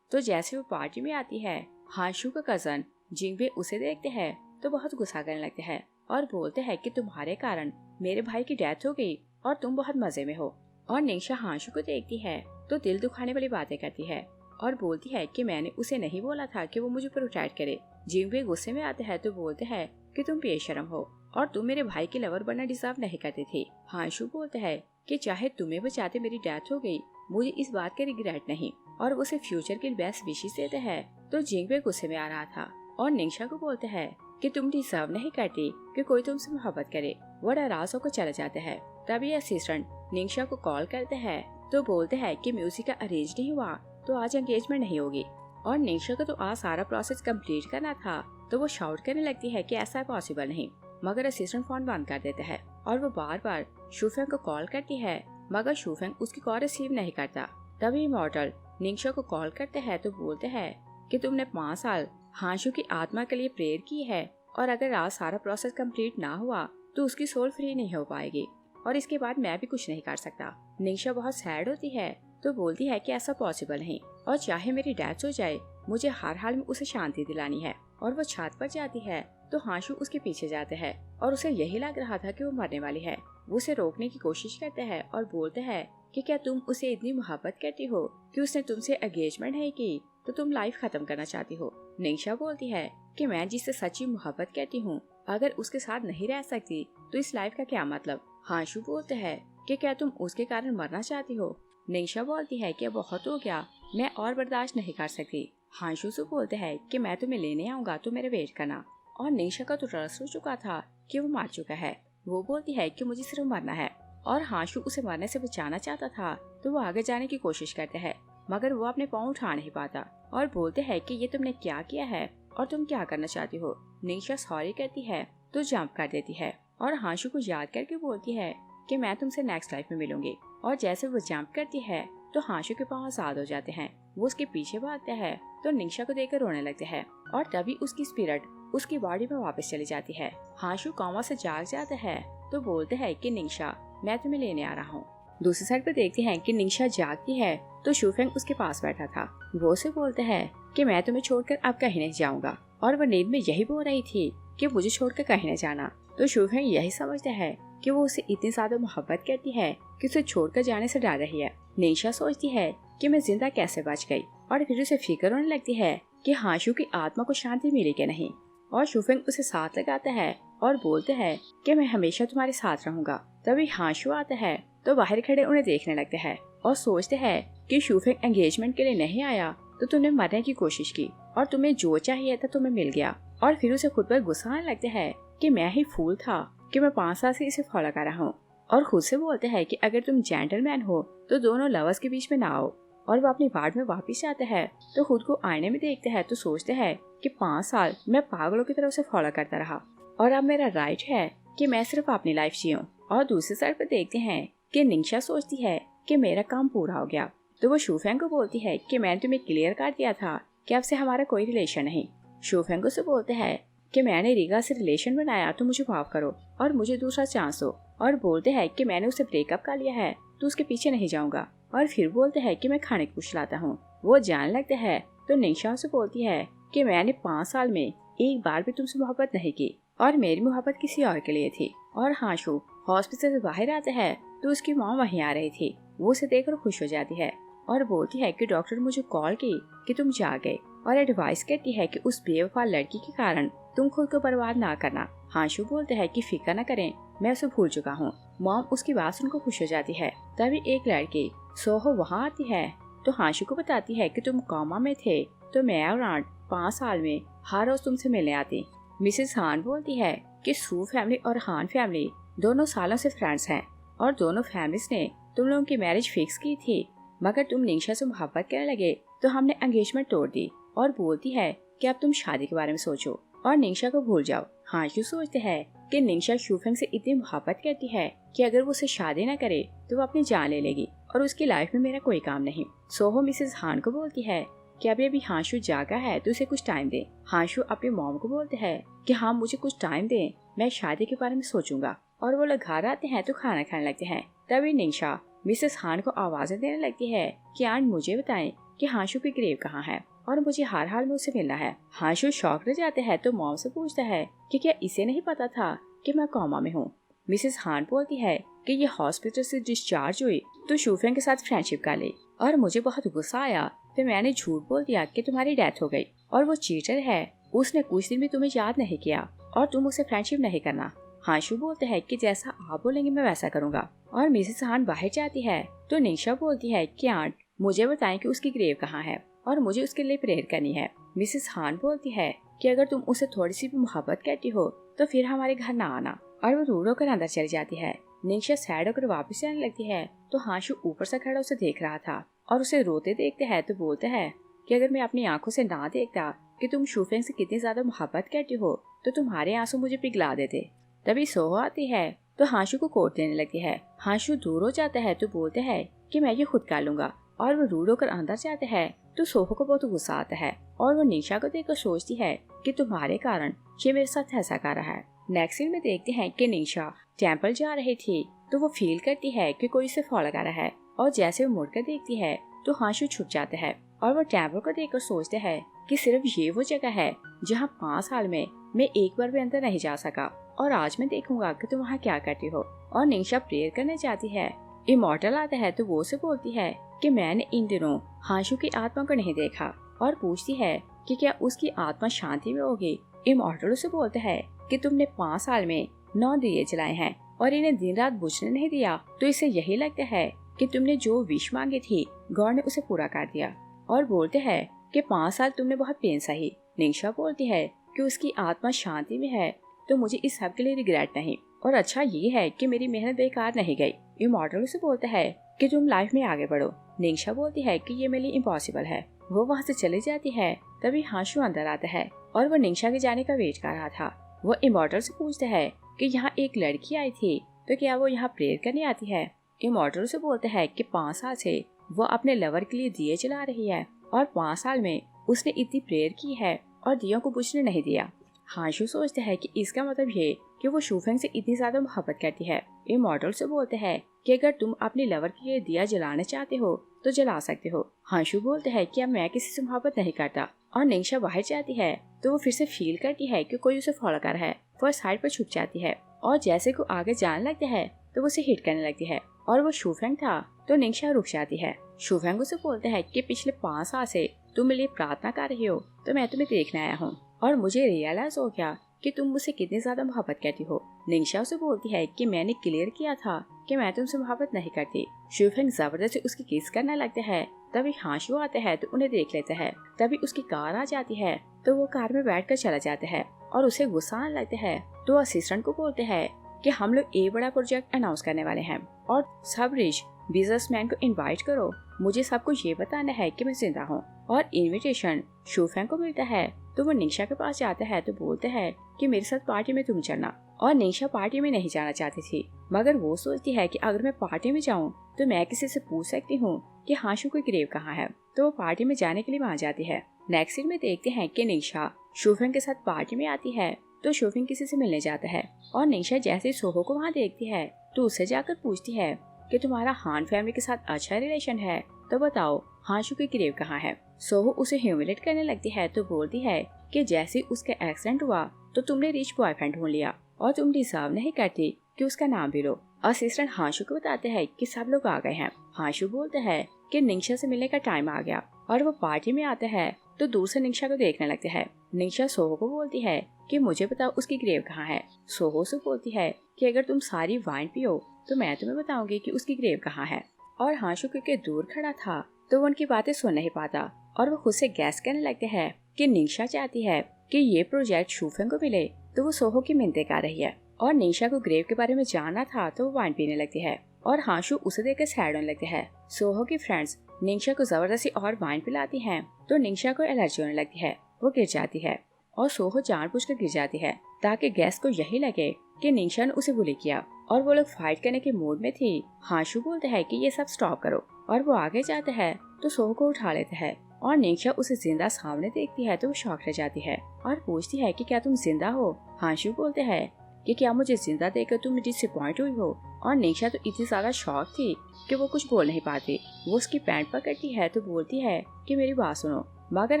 तो जैसे वो पार्टी में आती है हांशु का कजन जिंगबे उसे देखते हैं तो बहुत गुस्सा करने लगते हैं और बोलते हैं कि तुम्हारे कारण मेरे भाई की डेथ हो गई और तुम बहुत मजे में हो। और निंशा हांशु को देखती है तो दिल दुखाने वाली बातें करती है और बोलती है कि मैंने उसे नहीं बोला था कि वो मुझे प्रोटेक्ट करे। जिंगबे गुस्से में आते हैं तो बोलते हैं कि तुम बेशरम हो और तुम मेरे भाई की लवर बनना डिजर्व नहीं करती थी। हांशु बोलते हैं कि चाहे तुम्हें बचाते मेरी डेथ हो गई मुझे इस बात के रिग्रेट नहीं। और उसे फ्यूचर के बेस्ट विशेस देते हैं तो जिंगबे गुस्से में आ रहा था और निंशा को बोलते हैं कि तुम डिजर्व नहीं करती कि कोई तुमसे मोहब्बत करे। वो नाराज होकर चले जाते हैं। तभी असिस्टेंट निंशा को कॉल करते हैं तो बोलते हैं कि म्यूजिक का अरेंज नहीं हुआ तो आज एंगेजमेंट नहीं होगी। और निंशा को तो आज सारा प्रोसेस कंप्लीट करना था तो वो शाउट करने लगती है कि ऐसा पॉसिबल नहीं। मगर असिस्टेंट फोन बंद कर देता है और वो बार बार शूफेंग को कॉल करती है मगर शूफेंग उसकी कॉल रिसीव नहीं करता। तभी इमॉर्टल निंशा को कॉल करते हैं तो बोलते हैं कि तुमने 5 साल हांशु की आत्मा के लिए प्रेयर की है और अगर आज सारा प्रोसेस कंप्लीट ना हुआ तो उसकी सोल फ्री नहीं हो पाएगी और इसके बाद मैं भी कुछ नहीं कर सकता। निंशा बहुत सैड होती है तो बोलती है कि ऐसा पॉसिबल नहीं और चाहे मेरी डेथ हो जाए मुझे हर हाल में उसे शांति दिलानी है। और वो छत पर जाती है तो हांशु उसके पीछे जाते हैं और उसे यही लग रहा था कि वो मरने वाली है। वो उसे रोकने की कोशिश करते हैं और बोलते हैं कि क्या तुम उसे इतनी मोहब्बत करती हो कि उसने तुमसे एंगेजमेंट नहीं की तो तुम लाइफ खत्म करना चाहती हो। निंशा बोलती है कि मैं जिससे सच्ची मोहब्बत करती हूँ अगर उसके साथ नहीं रह सकती तो इस लाइफ का क्या मतलब। हांशु बोलते हैं कि क्या तुम उसके कारण मरना चाहती हो। निंशा बोलती है कि बहुत हो गया, मैं और बर्दाश्त नहीं कर सकती। हांशु से बोलते हैं कि मैं तुम्हें लेने आऊंगा तो मेरे वेट करना। और निंशा का तो ट्रस्ट हो चुका था कि वो मर चुका है। वो बोलती है कि मुझे सिर्फ मरना है और हांशु उसे मरने से बचाना चाहता था तो वो आगे जाने की कोशिश करते हैं मगर वो अपने पाँव उठा नहीं पाता और बोलते हैं कि ये तुमने क्या किया है और तुम क्या करना चाहती हो। निंशा सॉरी कहती है तो जंप कर देती है और हांशु को याद करके बोलती है कि मैं तुमसे नेक्स्ट लाइफ में मिलूंगी। और जैसे वो जंप करती है तो हांशु के पाँव आजाद हो जाते हैं। वो उसके पीछे भागता है तो निंशा को देखकर रोने लगते हैं और तभी उसकी स्पिरिट उसकी बॉडी में वापस चली जाती है। हांशु कोमा से जाग जाता है तो बोलते हैं कि निंशा मैं तुम्हें लेने आ रहा हूँ। दूसरी साइड पर देखते हैं कि निंशा जागती है तो शूफेंग उसके पास बैठा था। वो उसे बोलते हैं कि मैं तुम्हें छोड़कर अब कहीं नहीं जाऊंगा और वो नींद में यही बोल रही थी कि मुझे छोड़कर कहीं नहीं जाना। तो शूफेंग यही समझता है कि वो उसे इतनी ज्यादा मोहब्बत करती है कि उसे छोड़कर जाने से डर रही है। निंशा सोचती है कि मैं जिंदा कैसे बच गई, और फिर उसे फिक्र होने लगती है कि हाशु की आत्मा को शांति मिली कि नहीं। और शुफेंग उसे साथ लगाता है और बोलते हैं कि मैं हमेशा तुम्हारे साथ रहूंगा। तभी हाशु आता है तो बाहर खड़े उन्हें देखने लगते हैं और सोचते हैं कि शुफेंग एंगेजमेंट के लिए नहीं आया तो तुमने मरने की कोशिश की और तुम्हें जो चाहिए था तुम्हें मिल गया। और फिर उसे खुद पर गुस्सा आने लगता है कि मैं ही फूल था कि मैं 5 साल से इसे फॉलो कर रहा हूँ। और खुद से बोलते हैं कि अगर तुम जेंटलमैन हो तो दोनों लवर्स के बीच में ना आओ। और वो अपनी वार्ड में वापस आते हैं तो खुद को आईने में देखते हैं तो सोचते हैं कि 5 साल मैं पागलों की तरह उसे फॉलो करता रहा और अब मेरा राइट है कि मैं सिर्फ अपनी लाइफ जीऊं। और दूसरी साइड पर देखते हैं कि निंशा सोचती है कि मेरा काम पूरा हो गया, तो वो शूफेंग को बोलती है कि मैंने तुम्हें क्लियर कर दिया था कि अब से हमारा कोई रिलेशन नहीं। शूफेंग से बोलते हैं कि मैंने रीगा से रिलेशन बनाया तो मुझे माफ करो और मुझे दूसरा चांस दो। और बोलते हैं कि मैंने उसे ब्रेकअप कर लिया है तो उसके पीछे नहीं जाऊंगा। और फिर बोलते हैं कि मैं खाने को कुछ लाता हूँ। वो जाने लगते हैं तो निंशा से बोलती है कि मैंने 5 साल में एक बार भी तुमसे मोहब्बत नहीं की और मेरी मोहब्बत किसी और के लिए थी। और हाशु हॉस्पिटल से बाहर आता है तो उसकी माँ वहीं आ रही थी। वो उसे देखकर खुश हो जाती है और बोलती है कि डॉक्टर ने मुझे कॉल की कि तुम जा गए, और एडवाइस करती है कि उस बेवफा लड़की के कारण तुम खुद को बर्बाद ना करना। हाशु बोलते हैं कि फिक्र न करें, मैं उसे भूल चुका हूँ। मॉम उसकी बात सुनकर खुश हो जाती है। तभी एक लड़की सोहो वहाँ आती है तो हाशु को बताती है कि तुम कोमा में थे तो मैं और आंट 5 साल में हर रोज तुमसे मिलने आती। मिसेस हान बोलती है कि सू फैमिली और हान फैमिली दोनों सालों से फ्रेंड्स हैं और दोनों फैमिलीज ने तुम लोगों की मैरिज फिक्स की थी, मगर तुम निंशा से मोहब्बत करने लगे तो हमने एंगेजमेंट तोड़ दी। और बोलती है कि अब तुम शादी के बारे में सोचो और निंशा को भूल जाओ। हाशु सोचते हैं कि निंशा शूफेंग से इतनी मोहब्बत करती है कि अगर वो उसे शादी न करे तो वो अपनी जान ले लेगी और उसकी लाइफ में मेरा कोई काम नहीं। सोहो मिसेस हान को बोलती है कि अभी हाशु जागा है तो उसे कुछ टाइम दे। हाशु अपनी मॉम को बोलते हैं कि हाँ मुझे कुछ टाइम दे, मैं शादी के बारे में सोचूंगा। और वो लोग घर आते हैं तो खाना खाने लगते हैं। तभी निंशा मिसेस हान को आवाजें देने लगती है कि आंट मुझे बताएं कि हाशु की ग्रेव कहाँ है और मुझे हर हाल में उससे मिलना है। हाशु शॉक रह जाते हैं तो मॉम से पूछता है कि क्या इसे नहीं पता था कि मैं कोमा में हूँ। मिसेस हान बोलती है कि ये हॉस्पिटल से डिस्चार्ज हुई तो शूफेंग के साथ फ्रेंडशिप कर ली और मुझे बहुत गुस्सा आया तो मैंने झूठ बोल दिया कि तुम्हारी डेथ हो गई और वो चीटर है, उसने कुछ दिन भी तुम्हें याद नहीं किया और तुम उसे फ्रेंडशिप नहीं करना। हाशु बोलते हैं कि जैसा आप बोलेंगे मैं वैसा करूँगा। और मिसेस हान बाहर जाती है तो निंशा बोलती है कि आंट मुझे बताएं कि उसकी ग्रेव कहाँ है और मुझे उसके लिए प्रेयर करनी है। मिसेस हान बोलती है कि अगर तुम उसे थोड़ी सी भी मोहब्बत करती हो तो फिर हमारे घर ना आना। और वो रो रो कर अंदर चली जाती है। निंशा सैड होकर वापस आने लगती है तो हाशु ऊपर से खड़ा उसे देख रहा था और उसे रोते देखते हैं तो बोलते हैं कि अगर मैं अपनी आंखों से ना देखता कि तुम शूफेंग से कितनी ज्यादा मोहब्बत करती हो तो तुम्हारे आंसू मुझे पिघला देते। तभी सोहो आती है तो हाशु को कोट देने लगती है। हाशु दूर हो जाता है तो बोलते हैं कि मैं ये खुद कर लूंगा। और वो रूड होकर अंदर जाते हैं तो सोहो को बहुत गुस्सा आता है और वो निंशा को देखकर सोचती है कि तुम्हारे कारण ये मेरे साथ ऐसा कर रहा है। नेक्स्ट सीन में देखते हैं कि निंशा टेम्पल जा रही थी तो वो फील करती है कि कोई उसे फॉलो कर रहा है और जैसे वो मुड़कर देखती है तो हाशु छुप जाता है और वो टेम्पल को देखकर सोचते हैं कि सिर्फ ये वो जगह है जहाँ 5 साल में मैं एक बार भी अंदर नहीं जा सका और आज मैं देखूंगा कि तुम वहाँ क्या करती हो। और निंशा प्रेयर करने जाती है। इमॉर्टल आता है तो वो उसे बोलती है कि मैंने इन दिनों हाशु की आत्मा को नहीं देखा और पूछती है कि क्या उसकी आत्मा शांति में होगी। इमॉर्टल उसे बोलते हैं कि तुमने 5 साल में 9 दिए जलाए हैं और इन्हें दिन रात बुझने नहीं दिया तो इसे यही लगता है कि तुमने जो विश मांगी थी गॉड ने उसे पूरा कर दिया। और बोलते हैं कि 5 साल तुमने बहुत पेन सही। निंशा बोलती है कि उसकी आत्मा शांति में है तो मुझे इस सब के लिए रिग्रेट नहीं और अच्छा ये है कि मेरी मेहनत बेकार नहीं गई। इमॉर्टल उसे बोलता है कि तुम लाइफ में आगे बढ़ो। निंशा बोलती है कि ये मेरे लिए इम्पॉसिबल है। वो वहाँ से चली जाती है। तभी हाशु अंदर आता है और वो निंशा के जाने का वेट कर रहा था। वो इमॉर्टल से पूछता है कि यहाँ एक लड़की आई थी तो क्या वो यहाँ प्रेयर करने आती है। इमॉर्टल से बोलता है कि 5 साल से वो अपने लवर के लिए दिए जला रही है और 5 साल में उसने इतनी प्रेयर की है और दियों को बुझने नहीं दिया। हाशु सोचता है कि इसका मतलब ये कि वो शूफेंग से इतनी ज्यादा मोहब्बत करती है। इमॉर्टल से बोलते हैं कि अगर तुम अपने लवर के लिए दिया जलाना चाहते हो तो जला सकते हो। हाशु बोलते हैं कि अब मैं किसी से मोहब्बत नहीं करता। और निंशा बाहर जाती है तो वो फिर से फील करती है कि कोई उसे फॉलो कर रहा है। वो साइड पर छुप जाती है और जैसे को आगे जाने लगता है तो वो उसे हिट करने लगती है और वो शूफेंग था तो निंगशा रुक जाती है। शूफेंग उसे बोलता है कि पिछले 5 साल से तुम मेरे लिए प्रार्थना कर रही हो तो मैं तुम्हें देखने आया हूँ और मुझे रियलाइज हो गया कि तुम मुझसे कितनी ज्यादा मोहब्बत करती हो। निंगशा उसे बोलती है कि मैंने क्लियर किया था कि मैं तुमसे मोहब्बत नहीं करती। शूफेंग जबरदस्ती उसकी किस करने लगता है। तभी हाशु आता है तो उन्हें देख लेता है। तभी उसकी कार आ जाती है तो वो कार में बैठकर चला जाता है और उसे गुस्सा आने लगता है तो असिस्टेंट को बोलते हैं कि हम लोग एक बड़ा प्रोजेक्ट अनाउंस करने वाले हैं और सब रिच बिजनेसमैन को इनवाइट करो। मुझे सबको ये बताना है कि मैं जिंदा हूँ। और इनविटेशन शूफेंग को मिलता है तो वो निंगशा के पास जाता है तो बोलते हैं कि मेरे साथ पार्टी में तुम चलना। और निंगशा पार्टी में नहीं जाना चाहती थी मगर वो सोचती है कि अगर मैं पार्टी में जाऊँ तो मैं किसी से पूछ सकती हूँ कि हाशु की ग्रेव कहाँ है। तो वो पार्टी में जाने के लिए वहाँ जाती है। नेक्स्ट सीन में देखते हैं कि निंगशा शूफेंग के साथ पार्टी में आती है तो शूफेंग किसी से मिलने जाता है और निंगशा जैसे ही सोहो को वहाँ देखती है तो उससे जाकर पूछती है कि तुम्हारा हान फैमिली के साथ अच्छा रिलेशन है तो बताओ हाशु की ग्रेव कहाँ है। सोहो उसे ह्यूमिलेट करने लगती है तो बोलती है कि जैसे उसका एक्सीडेंट हुआ तो तुमने रिच बॉयफ्रेंड ढूंढ लिया और तुम डिजर्व नहीं करती कि उसका नाम भी लो। असिस्टेंट हाशु को बताते हैं कि सब लोग आ गए हैं। हाशु बोलता है कि निंगशा से मिलने का टाइम आ गया और वो पार्टी में आता है तो दूर से निंगशा को देखने लगते हैं। निंगशा सोहो को बोलती है कि मुझे बताओ उसकी ग्रेव कहाँ है। सोहो से बोलती है कि अगर तुम सारी वाइन पियो तो मैं तुम्हें बताऊंगी कि उसकी ग्रेव कहाँ है। और हाशु क्योंकि दूर खड़ा था तो वो उनकी बातें सुन नहीं पाता और वो खुद से गैस करने लगते हैं कि निंगशा चाहती है कि ये प्रोजेक्ट शूफेंग को मिले तो वो सोहो की मिन्नतें कर रही है। और निंगशा को ग्रेव के बारे में जानना था तो वो वाइन पीने लगती है और हाशु उसे देखकर सैड होने लगते हैं। सोहो की फ्रेंड्स निंगशा को जबरदस्ती और वाइन पिलाती हैं तो निंगशा को एलर्जी होने लगती है। वो गिर जाती है और सोहो जानबूझकर गिर जाती है ताकि गैस को यही लगे कि निंगशा ने उसे बुली किया और वो लोग फाइट करने के मूड में थी। हाशु बोलते हैं कि ये सब स्टॉप करो और वो आगे जाता है तो सोहो को उठा लेता है और निंगशा उसे जिंदा सामने देखती है तो वो शॉक रह जाती है और पूछती है कि क्या तुम जिंदा हो। हाशु बोलते हैं कि क्या मुझे जिंदा देखकर तुम डिसअपॉइंट हुई हो। और निंगशा तो इतनी ज्यादा शॉक थी कि वो कुछ बोल नहीं पाती। वो उसकी पैंट पकड़ती है तो बोलती है कि मेरी बात सुनो। मगर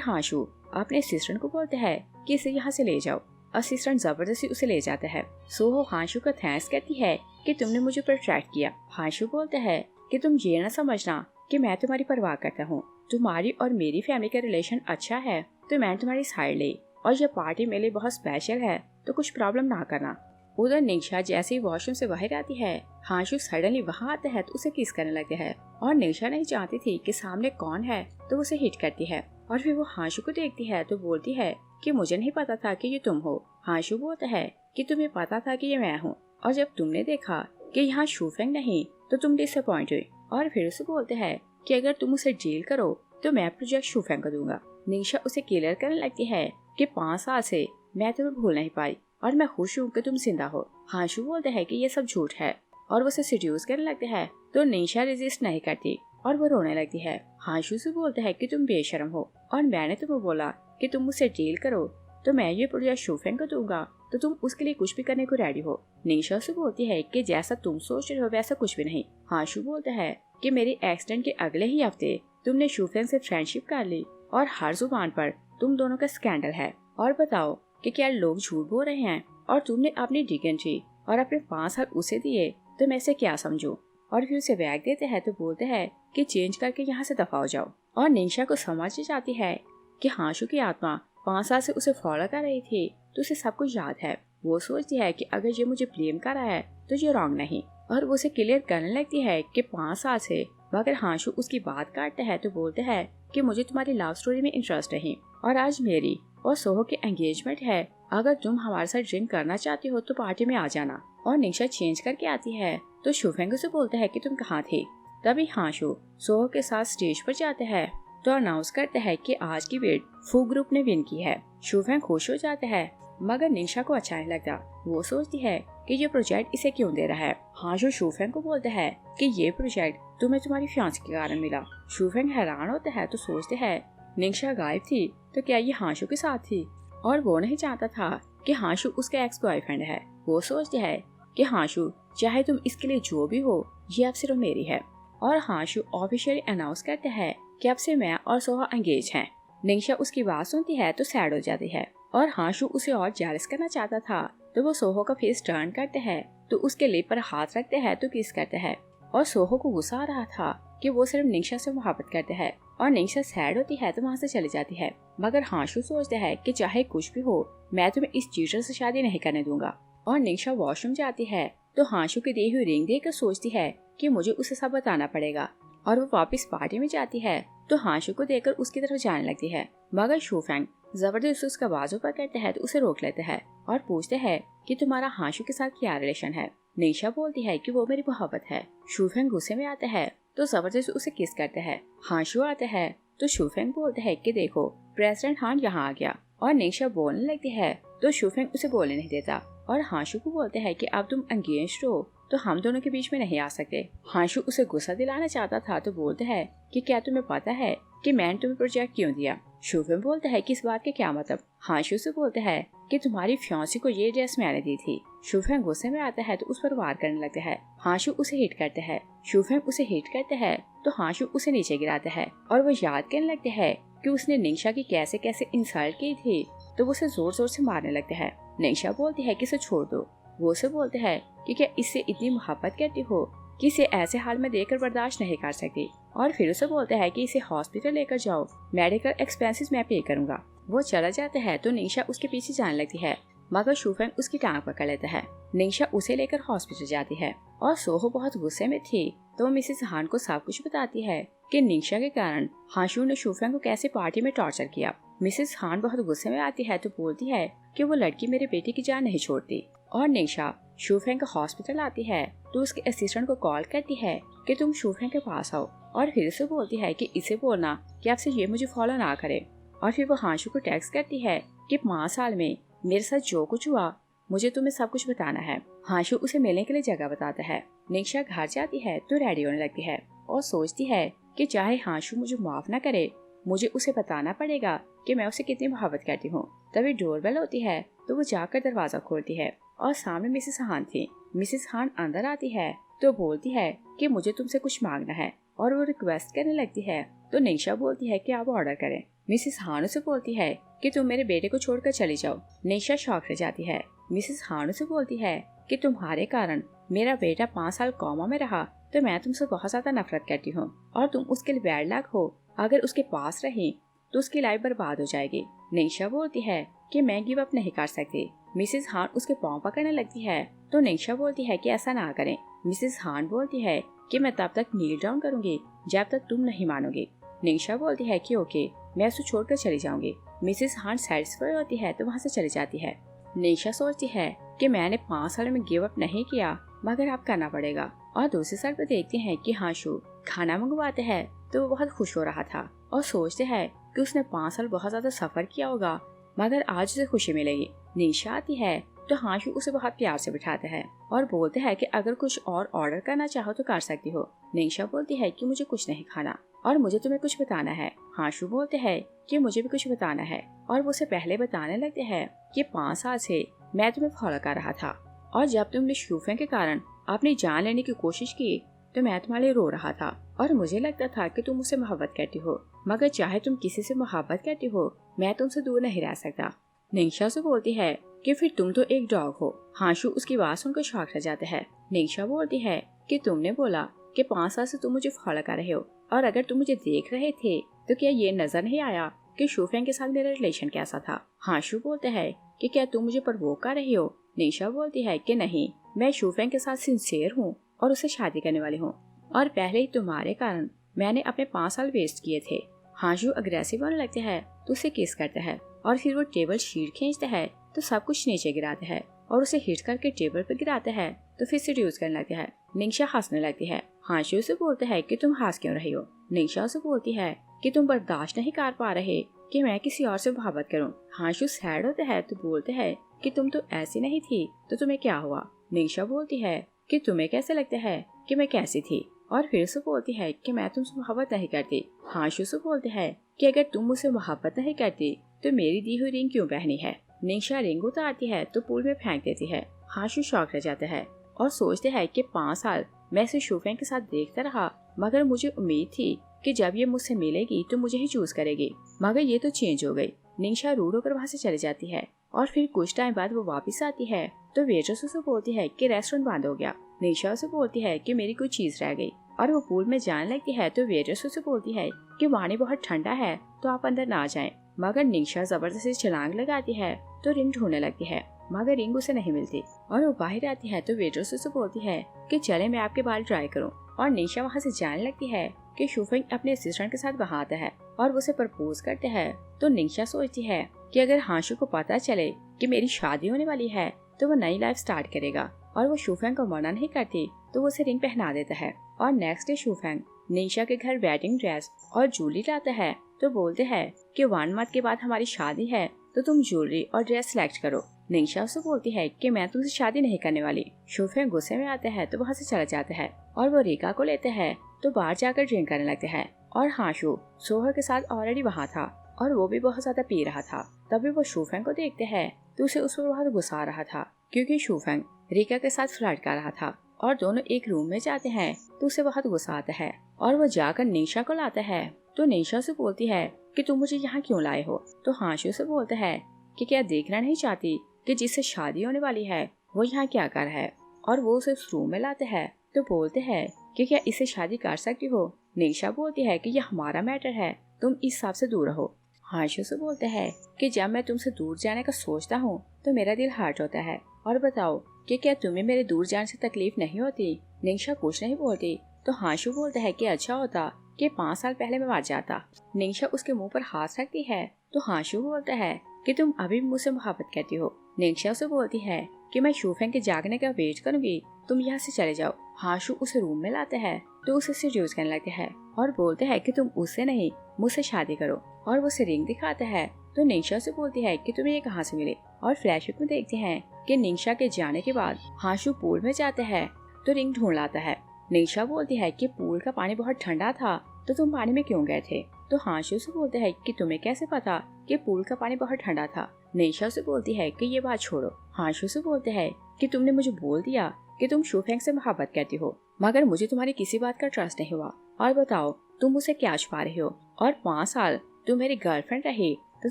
हाशु अपने असिस्टेंट को बोलते हैं कि इसे यहाँ से ले जाओ। असिस्टेंट जबरदस्ती उसे ले जाता है। सोहो हाशु का थैंक्स कहती है कि तुमने मुझे प्रोटेक्ट किया। हाशु बोलता है कि तुम ये न समझना कि मैं तुम्हारी परवाह करता हूँ। तुम्हारी और मेरी फैमिली का रिलेशन अच्छा है तो मैं तुम्हारी साइड ली और ये पार्टी मेरे लिए बहुत स्पेशल है तो कुछ प्रॉब्लम ना करना। उधर निंगशा जैसे ही वॉशरूम से बाहर आती है हाशु सडनली वहाँ आता है तो उसे किस करने लगते हैं और निंगशा नहीं चाहती थी कि सामने कौन है तो उसे हिट करती है। और फिर वो हाशु को देखती है तो बोलती है कि मुझे नहीं पता था कि ये तुम हो। हाशु बोलता है कि तुम्हें पता था कि ये मैं हूँ और जब तुमने देखा कि यहाँ शूफेंग नहीं तो तुम डिसअपॉइंट हुई। और फिर उसे बोलते हैं कि अगर तुम उसे डील करो तो मैं प्रोजेक्ट शूफेंग को दूंगा। निंगशा उसे क्लियर करने लगती है कि 5 साल से मैं तुम्हें भूल नहीं पाई और मैं खुश हूँ कि तुम जिंदा हो। हाशु बोलते हैं कि ये सब झूठ है और वो उसे सीड्यूस करने लगते हैं तो निंगशा रेजिस्ट नहीं करती और वो रोने लगती है। हाशु से बोलते हैं कि तुम बेशर्म हो और मैंने तुम्हें बोला कि तुम मुझसे डील करो तो मैं ये प्रोजेक्ट शूफेंग को दूंगा तो तुम उसके लिए कुछ भी करने को रेडी हो। निंगशा से बोलती है कि जैसा तुम सोच रहे हो वैसा कुछ भी नहीं। हाशु बोलता है कि मेरे एक्सीडेंट के अगले ही हफ्ते तुमने शूफेंग से फ्रेंडशिप कर ली और हर जुबान पर तुम दोनों का स्कैंडल है। और बताओ कि क्या लोग झूठ बोल रहे हैं और तुमने अपनी डिग्निटी और अपने 5 साल उसे दिए तो मैं इसे क्या समझूं। और फिर उसे बैग देते हैं तो बोलते हैं कि चेंज करके यहाँ से दफा हो जाओ। और निंगशा को समझ जाती है कि हाशु की आत्मा 5 साल से उसे फॉलो कर रही थी तो उसे सब कुछ याद है। वो सोचती है कि अगर ये मुझे ब्लेम कर रहा है तो ये रॉन्ग नहीं। और वो उसे क्लियर करने लगती है कि 5 साल से। मगर हाशु उसकी बात काटता है तो बोलते हैं कि मुझे तुम्हारी लव स्टोरी में इंटरेस्ट नहीं और आज मेरी और सोहो की एंगेजमेंट है। अगर तुम हमारे साथ ड्रिंक करना चाहती हो तो पार्टी में आ जाना। और निंगशा चेंज करके आती है तो शूफेंग से बोलता है कि तुम कहाँ थे। तभी हाशु सोहो के साथ स्टेज पर जाते हैं तो अनाउंस करते हैं कि आज की बेट फू ग्रुप ने विन की है। शूफेंग खुश हो जाते हैं मगर निंगशा को अच्छा नहीं लगता। वो सोचती है कि ये प्रोजेक्ट इसे क्यों दे रहा है। हाशु शूफेंग को बोलता है कि ये प्रोजेक्ट तुम्हें तुम्हारी फियांसी के कारण मिला। शूफेंग हैरान होता है तो सोचते हैं निंगशा गायब थी तो क्या ये हाशु के साथ थी। और वो नहीं चाहता था कि हाशु उसका एक्स बॉयफ्रेंड है। वो सोचती है कि हाशु चाहे तुम इसके लिए जो भी हो ये अब सिर्फ मेरी है। और हाशु ऑफिशियली अनाउंस करते हैं कि अब से मैं और सोहा एंगेज हैं। निंगशा उसकी बात सुनती है तो सैड हो जाती है और हाशु उसे और जेलस करना चाहता था तो वो सोहो का फेस टर्न करते हैं, तो उसके लिप पर हाथ रखते हैं तो किस करते हैं। और सोहो को गुस्सा आ रहा था कि वो सिर्फ निंशा से मोहब्बत करते हैं और निंशा सैड होती है तो वहाँ से चली जाती है। मगर हांशु सोचते है कि चाहे कुछ भी हो, मैं तुम्हें इस चीटर से शादी नहीं करने दूंगा। और निंशा वॉशरूम जाती है तो हांशु की दी हुई रिंग देखकर सोचती है कि मुझे उसे सब बताना पड़ेगा। और वो वापस पार्टी में जाती है तो हांशु को देखकर उसकी तरफ जाने लगती है। मगर शूफेंग जबरदस्ती उसका बाजू पकड़ते हैं तो उसे रोक लेते हैं और पूछते हैं कि तुम्हारा हांशु के साथ क्या रिलेशन है। निंशा बोलती है कि वो मेरी मोहब्बत है। शूफेंग गुस्से में आते हैं तो जबरदस्ती उसे किस करते हैं। हांशु आते हैं तो शूफेंग बोलते हैं कि देखो प्रेसिडेंट हान यहाँ आ गया। और निंशा बोलने लगती है तो शूफेंग उसे बोलने नहीं देता और हांशु को बोलते हैं कि अब तुम एंगेज्ड हो तो हम दोनों के बीच में नहीं आ सकते। हांशु उसे गुस्सा दिलाना चाहता था तो बोलते हैं कि क्या तुम्हें पता है कि मैंने तुम्हें प्रोजेक्ट क्यों दिया। शूफेंग बोलते हैं कि इस बात के क्या मतलब। हांशु से बोलते हैं कि तुम्हारी फियांसी को ये ड्रेस मैंने दी थी। शूफेंग गुस्से में आता है तो उस पर वार करने लगते हैं। हांशु उसे हिट करते हैं। शूफेंग उसे हिट करते हैं तो हांशु उसे नीचे गिराते हैं और वो याद करने लगते हैं कि उसने निंशा की कैसे कैसे इंसल्ट की थी, तो वो उसे जोर जोर से मारने लगते हैं। निंशा बोलती है कि इसे छोड़ दो। वो उसे बोलते हैं कि क्या इससे इतनी मोहब्बत करती हो कि इसे ऐसे हाल में देखकर बर्दाश्त नहीं कर सकती। और फिर उसे बोलते हैं कि इसे हॉस्पिटल लेकर जाओ, मेडिकल एक्सपेंसेस मैं पे करूंगा। वो चला जाता है तो निंशा उसके पीछे जाने लगती है मगर शूफेंग उसकी टांग पकड़ लेता है। निंशा उसे लेकर हॉस्पिटल जाती है और सोहो बहुत गुस्से में थी तो वो मिसेस हान को सब कुछ बताती है कि निंशा के कारण हांशु ने शूफेंग को कैसे पार्टी में टॉर्चर किया। मिसेस हान बहुत गुस्से में आती है तो बोलती है कि वो लड़की मेरे बेटे की जान नहीं छोड़ती। और निंशा शूफेंग का हॉस्पिटल आती है तो उसके असिस्टेंट को कॉल करती है कि तुम शूफेंग के पास आओ और फिर उसे बोलती है कि इसे बोलना कि आपसे ये मुझे फॉलो ना करे। और फिर वो हांशु को टेक्स्ट करती है कि 5 साल में मेरे साथ जो कुछ हुआ मुझे तुम्हें सब कुछ बताना है। हांशु उसे मिलने के लिए जगह बताता है। निंशा घर जाती है तो रेडी होने लगती है और सोचती है कि चाहे हांशु मुझे माफ न करे, मुझे उसे बताना पड़ेगा कि मैं उसे कितनी मोहब्बत करती हूँ। तभी डोरबेल होती है तो वो जाकर दरवाजा खोलती है और सामने मिसेस हान थी। मिसेस हान अंदर आती है तो बोलती है कि मुझे तुमसे कुछ मांगना है और वो रिक्वेस्ट करने लगती है तो निंशा बोलती है कि आप ऑर्डर करें। मिसेस हान से बोलती है कि तुम मेरे बेटे को छोड़कर चली जाओ। निंशा शॉक रह जाती है। मिसेस हान से बोलती है कि तुम्हारे कारण मेरा बेटा 5 साल कोमा में रहा तो मैं तुमसे बहुत ज्यादा नफरत करती हूँ और तुम उसके लिए बैड लक हो। अगर उसके पास रही तो उसकी लाइफ बर्बाद हो जाएगी। निंशा बोलती है कि मैं गिव अप नहीं कर सकती। मिसेस हान उसके पाँव पकड़ने लगती है तो निंशा बोलती है कि ऐसा ना करें। मिसेस हान बोलती है कि मैं तब तक नील डाउन करूंगी जब तक तुम नहीं मानोगी। निंशा बोलती है कि ओके, मैं उसे छोड़कर चली जाऊंगी। मिसेस हान सेटिस्फाई होती है तो वहाँ से चली जाती है। निंशा सोचती है कि मैंने 5 साल में गिव अप नहीं किया मगर अब करना पड़ेगा। और दूसरी साइड पर देखते हैं कि हांशु खाना मंगवाते हैं तो वो बहुत खुश हो रहा था और सोचते हैं कि उसने 5 साल बहुत ज्यादा सफर किया होगा मगर आज उसे खुशी मिलेगी। निंशा आती है तो हांशु उसे बहुत प्यार से बिठाते हैं और बोलते हैं कि अगर कुछ और ऑर्डर करना चाहो तो कर सकती हो। निंशा बोलती है कि मुझे कुछ नहीं खाना और मुझे तुम्हें कुछ बताना है। हांशु बोलते हैं कि मुझे भी कुछ बताना है और वो उसे पहले बताने लगते हैं कि 5 साल से मैं तुम्हें फॉलो कर रहा था और जब तुमने शूफेंग के कारण अपनी जान लेने की कोशिश की तो मैं तुम्हारे लिए रो रहा था और मुझे लगता था कि तुम मुझसे मोहब्बत करती हो, मगर चाहे तुम किसी से मोहब्बत करती हो मैं तुमसे दूर नहीं रह सकता। निंशा से बोलती है कि फिर तुम तो एक डॉग हो। हांशु उसकी बात सुनकर शॉक रह जाता है। निंशा बोलती है कि तुमने बोला कि 5 साल से तुम मुझे फॉलो कर रहे हो और अगर तुम मुझे देख रहे थे तो क्या ये नजर नहीं आया कि शूफेंग के साथ मेरा रिलेशन कैसा था। हांशु बोलते हैं कि क्या तुम मुझे प्रवोक कर रही हो। निंशा बोलती है कि नहीं, मैं शूफेंग के साथ सिंसियर हूँ और उससे शादी करने वाली हूँ और पहले ही तुम्हारे कारण मैंने अपने 5 साल वेस्ट किए थे। हांशु अग्रेसिव होने लगते हैं तो उसे किस करते हैं और फिर वो टेबल शीट खींचते हैं तो सब कुछ नीचे गिराते हैं और उसे हिट करके टेबल पर गिराते हैं तो फिर से यूज करने लगते हैं। निंशा हंसने लगती है। हांशु से बोलते हैं कि तुम हंस क्यों रही हो। निंशा से बोलती है कि तुम बर्दाश्त नहीं कर पा रहे कि मैं किसी और से मोहब्बत करूं। हांशु सैड होते हैं तो बोलते हैं कि तुम तो ऐसी नहीं थी तो तुम्हें क्या हुआ। निंशा बोलती है कि तुम्हें कैसे लगता है कि मैं कैसी थी और फिर से बोलती है कि मैं तुमसे मोहब्बत नहीं करती। हांशु से बोलते हैं कि अगर तुम मुझसे मोहब्बत नहीं करती तो मेरी दी हुई रिंग क्यों पहनी है। निंशा रिंग उतारती है तो पूल में फेंक देती है। हांशु शॉक रह जाता है और सोचते हैं कि 5 साल मैं इसे शूफेंग के साथ देखता रहा मगर मुझे उम्मीद थी कि जब ये मुझसे मिलेगी तो मुझे ही चूज करेगी, मगर ये तो चेंज हो गई। निंशा रूड होकर वहाँ से चली जाती है। और फिर कुछ टाइम बाद वो वापस आती है तो वेट्रेस उसे बोलती है कि रेस्टोरेंट बंद हो गया। निशा उसे बोलती है कि मेरी कोई चीज रह गई और वो पूल में जाने लगती है तो वेट्रेस उसे बोलती है कि पानी बहुत ठंडा है तो आप अंदर ना जाएं। मगर निशा जबरदस्ती छलांग लगाती है तो रिंग ढूंढने लगती है मगर रिंग उसे नहीं मिलती और वो बाहर आती है तो वेट्रेस उसे बोलती है कि चले मैं आपके बाल ट्राई करूं। और निशा वहाँ से जाने लगती है कि शूफेंग अपने असिस्टेंट के साथ वहाँ आता है और वो उसे प्रपोज करते हैं। तो निशा सोचती है कि अगर हाशु को पता चले कि मेरी शादी होने वाली है तो वो नई लाइफ स्टार्ट करेगा और वो शूफेंग को मना नहीं करती तो वो उसे रिंग पहना देता है। और नेक्स्ट डे शूफेंग निशा के घर वेडिंग ड्रेस और ज्वेलरी लाता है तो बोलते हैं कि 1 मंथ के बाद हमारी शादी है तो तुम ज्वेलरी और ड्रेस सिलेक्ट करो। निशा उसे बोलती है कि मैं तुमसे शादी नहीं करने वाली। शूफेंग गुस्से में आता है तो वहाँ से चला जाता है और वो रिका को लेते हैं तो बाहर जाकर ड्रिंक करने लगते हैं। और हाशु सोहर के साथ ऑलरेडी वहाँ था और वो भी बहुत ज्यादा पी रहा था। तभी वो शूफेंग को देखते हैं तो उसे उस पर बहुत गुस्सा आ रहा था क्योंकि शूफेंग रिका के साथ फ्लर्ट कर रहा था। और दोनों एक रूम में जाते हैं तो उसे बहुत गुस्सा आता है और वो जाकर निशा को लाता है तो निशा से बोलती है कि तुम मुझे यहाँ क्यों लाए हो। तो हाशु से बोलता है कि क्या देखना नहीं चाहती कि जिससे शादी होने वाली है वो यहाँ क्या कर रहा है। और वो उसे उस रूम में लाते हैं तो बोलते हैं कि क्या इससे शादी कर सकती हो। निशा बोलती है कि यह हमारा मैटर है, तुम इस हिसाब से दूर रहो। हाशु से बोलते हैं कि जब मैं तुमसे दूर जाने का सोचता हूँ तो मेरा दिल हर्ट होता है। और बताओ कि क्या तुम्हें मेरे दूर जाने से तकलीफ नहीं होती। निशा कुछ नहीं बोलती तो हाशु बोलता है कि अच्छा होता कि 5 साल पहले मैं मर जाता। निशा उसके मुंह पर हाथ रखती है तो हाशु बोलता है कि तुम अभी भी मुझसे मोहब्बत करती हो। निशा उसे बोलती है कि मैं शूफेंग के जागने का वेट करूंगी, तुम यहाँ से चले जाओ। हाशु उसे रूम में लाते हैं तो उसे सेड्यूस करने लगते हैं और बोलते हैं कि तुम उससे नहीं मुझसे शादी करो। और वो उसे रिंग दिखाता है तो निशा से बोलती है कि तुम्हें ये कहाँ से मिली। और फ्लैशबैक में देखते हैं कि निशा के जाने के बाद हाशु पूल में जाते हैं तो रिंग ढूंढ लाता है। निशा बोलती है कि पूल का पानी बहुत ठंडा था तो तुम पानी में क्यों गए थे। तो हाशु से बोलते हैं कि तुम्हें कैसे पता कि पूल का पानी बहुत ठंडा था। निशा से बोलती है कि ये बात छोड़ो। हाशु से बोलते हैं कि तुमने मुझे बोल दिया कि तुम शूफेंग से मोहब्बत करती हो मगर मुझे तुम्हारी किसी बात का ट्रस्ट नहीं हुआ। और बताओ तुम मुझसे क्या छुपा रहे हो। और 5 साल तुम मेरी गर्लफ्रेंड रही तो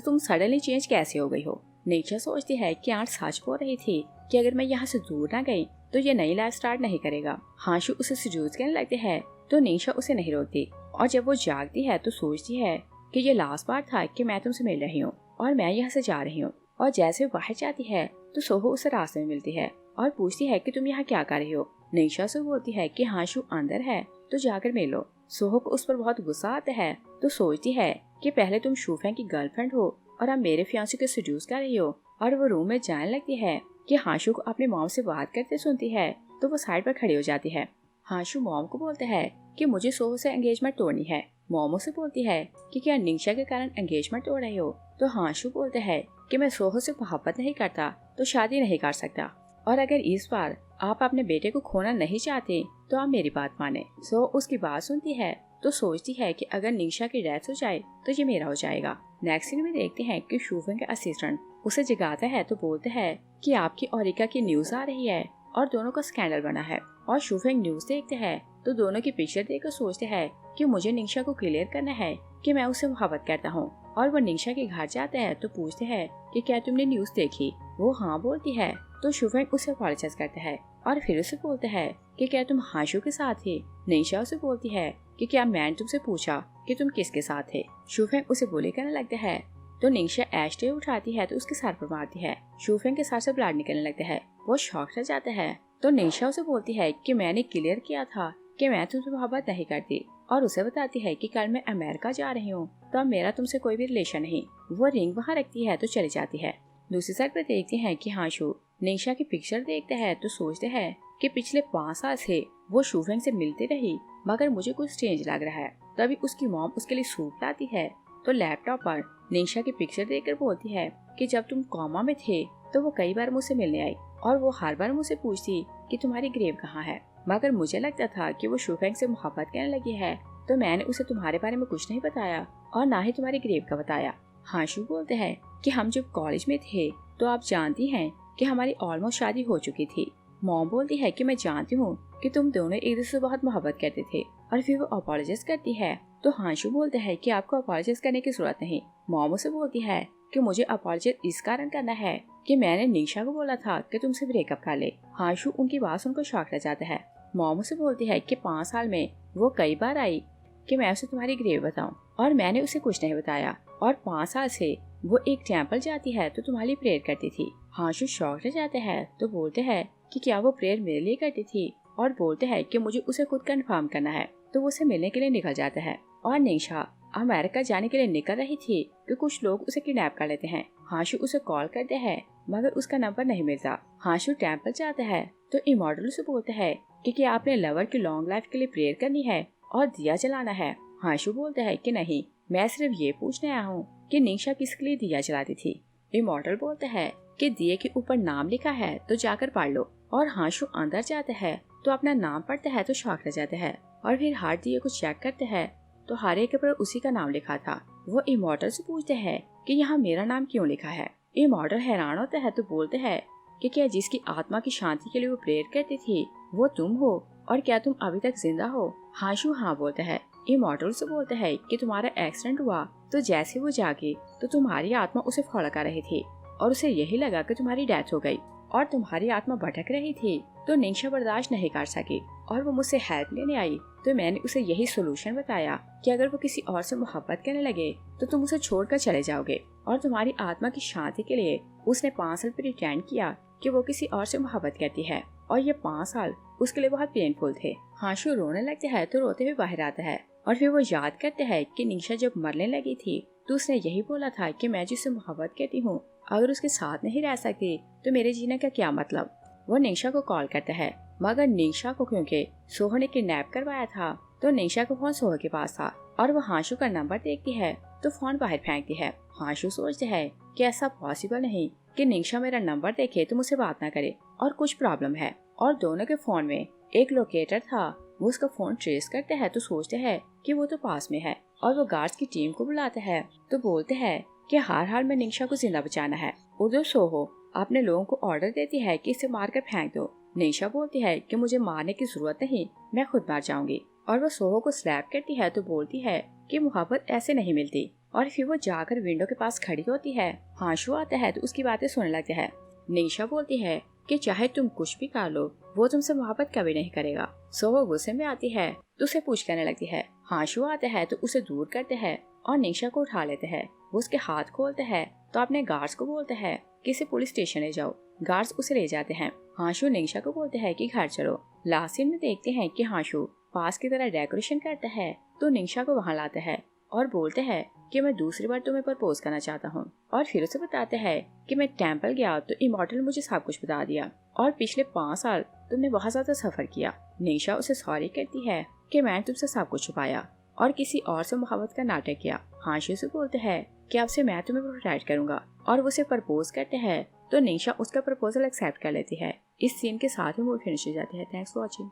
तुम सडनली चेंज कैसे हो गई हो। निशा सोचती है कि आंट सच बोल रही थी कि अगर मैं यहाँ से दूर ना गई तो ये नई लाइफ स्टार्ट नहीं करेगा। हाशु उसे सेड्यूस करने लगते हैं तो निशा उसे नहीं रोकती। और जब वो जागती है तो सोचती है कि ये लास्ट बार था कि मैं तुमसे मिल रही हूँ और मैं यहाँ से जा रही हूँ। और जैसे वो बाहर जाती है तो सोहो उसे रास्ते में मिलती है और पूछती है कि तुम यहाँ क्या कर रही हो। निशा से बोलती है कि हाशु अंदर है तो जाकर मिल लो। सोहो को उस पर बहुत गुस्सा आता है तो सोचती है कि पहले तुम शूफेंग की गर्लफ्रेंड हो और अब मेरे फियांसे को सेड्यूस कर रही हो। और वो रूम में जाने लगती है कि हाशु को अपने मॉम से बात करते सुनती है तो वो साइड पर खड़ी हो जाती है। हाशु मॉम को बोलता है कि मुझे सोहो से एंगेजमेंट तोड़नी है। मॉम से बोलती है कि क्या निशा के कारण एंगेजमेंट तोड़ रहे हो। तो हाशु बोलता है कि मैं सोहो से मोहब्बत नहीं करता तो शादी नहीं कर सकता और अगर इस बार आप अपने बेटे को खोना नहीं चाहते तो आप मेरी बात माने। सो उसकी बात सुनती है तो सोचती है कि अगर निशा की डेथ हो जाए तो ये मेरा हो जाएगा। नेक्स्ट सीन में देखते हैं कि शूफेंग का असिस्टेंट उसे जगाता है तो बोलते हैं कि आपकी और रिका की न्यूज आ रही है और दोनों का स्कैंडल बना है। और शूफेंग न्यूज देखते हैं तो दोनों की पिक्चर देखकर सोचते हैं कि मुझे निशा को क्लियर करना है कि मैं उससे मोहब्बत करता हूँ। और वो निशा के घर जाते हैं तो पूछते हैं कि क्या तुमने न्यूज देखी। वो हाँ बोलती है तो शूफेंग उसे अपॉलोजाइज करता है और फिर उसे बोलता है कि क्या तुम हाशु के साथ थे। निशा उसे बोलती है कि क्या मैंने तुमसे पूछा कि तुम किसके साथ थे। शूफेंग उसे बुली करने लगता है तो निशा एस्ट्रे उठाती है तो उसके सर पर मारती है। शूफेंग के सर से ब्लड निकलने लगता है। वो शॉक रह जाता है तो निशा उसे बोलती है कि मैंने क्लियर किया था कि मैं तुमसे मोहब्बत नहीं करती और उसे बताती है कि कल मैं अमेरिका जा रही हूँ तो अब मेरा तुमसे कोई भी रिलेशन नहीं। वो रिंग वहाँ रखती है तो चली जाती है। दूसरी साइड पर देखते हैं कि हाशु निशा की पिक्चर देखते हैं तो सोचते हैं कि पिछले 5 साल से वो शूफेंग से मिलती रही मगर मुझे कुछ स्ट्रेंज लग रहा है। तभी उसकी मॉम उसके लिए सूप लाती है तो लैपटॉप पर निशा की पिक्चर देखकर बोलती है कि जब तुम कोमा में थे तो वो कई बार मुझसे मिलने आई और वो हर बार मुझसे पूछती कि तुम्हारी ग्रेव कहाँ है। मगर मुझे लगता था कि वो शूफेंग से मोहब्बत करने लगी है तो मैंने उसे तुम्हारे बारे में कुछ नहीं बताया और ना ही तुम्हारी ग्रेव का बताया। हाशु बोलते हैं कि हम जब कॉलेज में थे तो आप जानती हैं कि हमारी ऑलमोस्ट शादी हो चुकी थी। मॉम बोलती है कि मैं जानती हूँ कि तुम दोनों एक दूसरे से बहुत मोहब्बत करते थे और फिर वो अपॉलोजाइज करती है तो हाशु बोलते हैं कि आपको अपॉलोजाइज करने की जरूरत नहीं। मॉम उसे बोलती है कि मुझे अपॉलजाइज इस कारण करना है कि मैंने निशा को बोला था कि तुमसे ब्रेकअप कर ले। हाशु उनकी बात सुनकर शॉक रह जाता है। मॉम उसे बोलती है कि 5 साल में वो कई बार आई कि मैं उसे तुम्हारी ग्रेव बताऊं और मैंने उसे कुछ नहीं बताया, और 5 साल से वो एक टेम्पल जाती है तो तुम्हारी प्रेयर करती थी। हाशु शॉक रह जाते हैं तो बोलते हैं कि क्या वो प्रेयर मेरे लिए करती थी, और बोलते हैं कि मुझे उसे खुद कंफर्म करना है। तो वो उसे मिलने के लिए निकल जाता है और निशा अमेरिका जाने के लिए निकल रही थी कि कुछ लोग उसे किडनैप कर लेते हैं। हाशु उसे कॉल करते हैं मगर उसका नंबर नहीं मिलता। हाशु टेम्पल जाता है तो इमॉर्टल उसे बोलते हैं कि क्या आपने लवर की लॉन्ग लाइफ के लिए प्रेयर करनी है और दिया जलाना है। हाशु बोलता है कि नहीं, मैं सिर्फ ये पूछने आया हूँ कि निशा किसके लिए दिया जलाती थी। इमॉर्टल बोलता है कि दिए के ऊपर नाम लिखा है तो जाकर पढ़ लो, और हाशु अंदर जाता है तो अपना नाम पढ़ता है तो शॉक रह जाता है, और फिर हर दिए को चेक करते हैं तो हर एक पर उसी का नाम लिखा था। वो इमॉर्टल से पूछते हैं कि यहाँ मेरा नाम क्यों लिखा है। इमॉर्टल हैरान होता है तो बोलते हैं कि क्या जिसकी आत्मा की शांति के लिए वो प्रेयर करती थी वो तुम हो, और क्या तुम अभी तक जिंदा हो। हाशु हाँ बोलता है। इमॉर्टल से बोलते हैं कि तुम्हारा एक्सीडेंट हुआ तो जैसे वो जागी तो तुम्हारी आत्मा उसे फॉलो कर रही थी और उसे यही लगा कि तुम्हारी डेथ हो गई और तुम्हारी आत्मा भटक रही थी, तो निशा बर्दाश्त नहीं कर सकी और वो मुझसे हेल्प लेने आई। तो मैंने उसे यही सोल्यूशन बताया कि अगर वो किसी और से मोहब्बत करने लगे तो तुम उसे छोड़कर चले जाओगे, और तुम्हारी आत्मा की शांति के लिए उसने 5 साल प्रिटेंड किया कि वो किसी और से मोहब्बत करती है, और ये 5 साल उसके लिए बहुत पेनफुल थे। हाशु रोने लगते हैं तो रोते हुए बाहर आता है, और फिर वो याद करते हैं कि निशा जब मरने लगी थी तो उसने यही बोला था कि मैं जिससे मोहब्बत करती हूँ अगर उसके साथ नहीं रह सकती तो मेरे जीने का क्या मतलब। वो निशा को कॉल करता है मगर निशा को क्योंकि सोहो ने किडनैप करवाया था तो निशा का फोन सोहो के पास था, और वो हाशु का नंबर देखती है तो फोन बाहर फेंकती है। हाशु सोचते है कि ऐसा पॉसिबल नहीं कि निशा मेरा नंबर देखे तो मुझसे बात ना करे और कुछ प्रॉब्लम है, और दोनों के फोन में एक लोकेटर था। वो उसका फोन ट्रेस करते हैं तो सोचते हैं कि वो तो पास में है, और वो गार्ड्स की टीम को बुलाते हैं तो बोलते हैं कि हर हाल में निशा को जिंदा बचाना है। उधर सोहो अपने लोगों को ऑर्डर देती है कि इसे मारकर फेंक दो। निशा बोलती है कि मुझे मारने की जरूरत नहीं, मैं खुद मर जाऊंगी, और वो सोहो को स्लैप करती है तो बोलती है कि मोहब्बत ऐसे नहीं मिलती, और फिर वो जाकर विंडो के पास खड़ी होती है। हाशु आता है तो उसकी बातें सुनने लगते हैं। निशा बोलती है कि चाहे तुम कुछ भी कर लो वो तुमसे मोहब्बत कभी नहीं करेगा। सोहो गुस्से में आती है तो उसे पूछ करने लगती है। हाशु आता है तो उसे दूर करते हैं और निशा को उठा लेते हैं। वो उसके हाथ खोलते हैं तो अपने गार्ड्स को बोलते हैं कि इसे पुलिस स्टेशन ले जाओ। गार्ड्स उसे ले जाते हैं। हाशु निशा को बोलते हैं कि घर चलो। लास्ट सीन में देखते हैं कि हाशु पास की तरह डेकोरेशन करता है तो निशा को वहाँ लाते हैं और बोलते हैं कि मैं दूसरी बार तुम्हें प्रपोज करना चाहता हूँ, और फिर उसे बताते हैं कि मैं टेम्पल गया तो इमॉर्टल मुझे सब कुछ बता दिया और पिछले 5 साल तुमने बहुत ज्यादा सफर किया। निशा उसे सॉरी कहती है कि मैंने तुमसे सब कुछ छुपाया और किसी और से मोहब्बत का नाटक किया। हाशु से बोलते हैं कि आपसे मैं तुम्हें प्रोटेक्ट करूंगा, और वो उसे प्रपोज करते हैं तो निशा उसका प्रपोजल एक्सेप्ट कर लेती है। इस सीन के साथ ही मूवी फिनिश हो जाती है। Thanks for watching.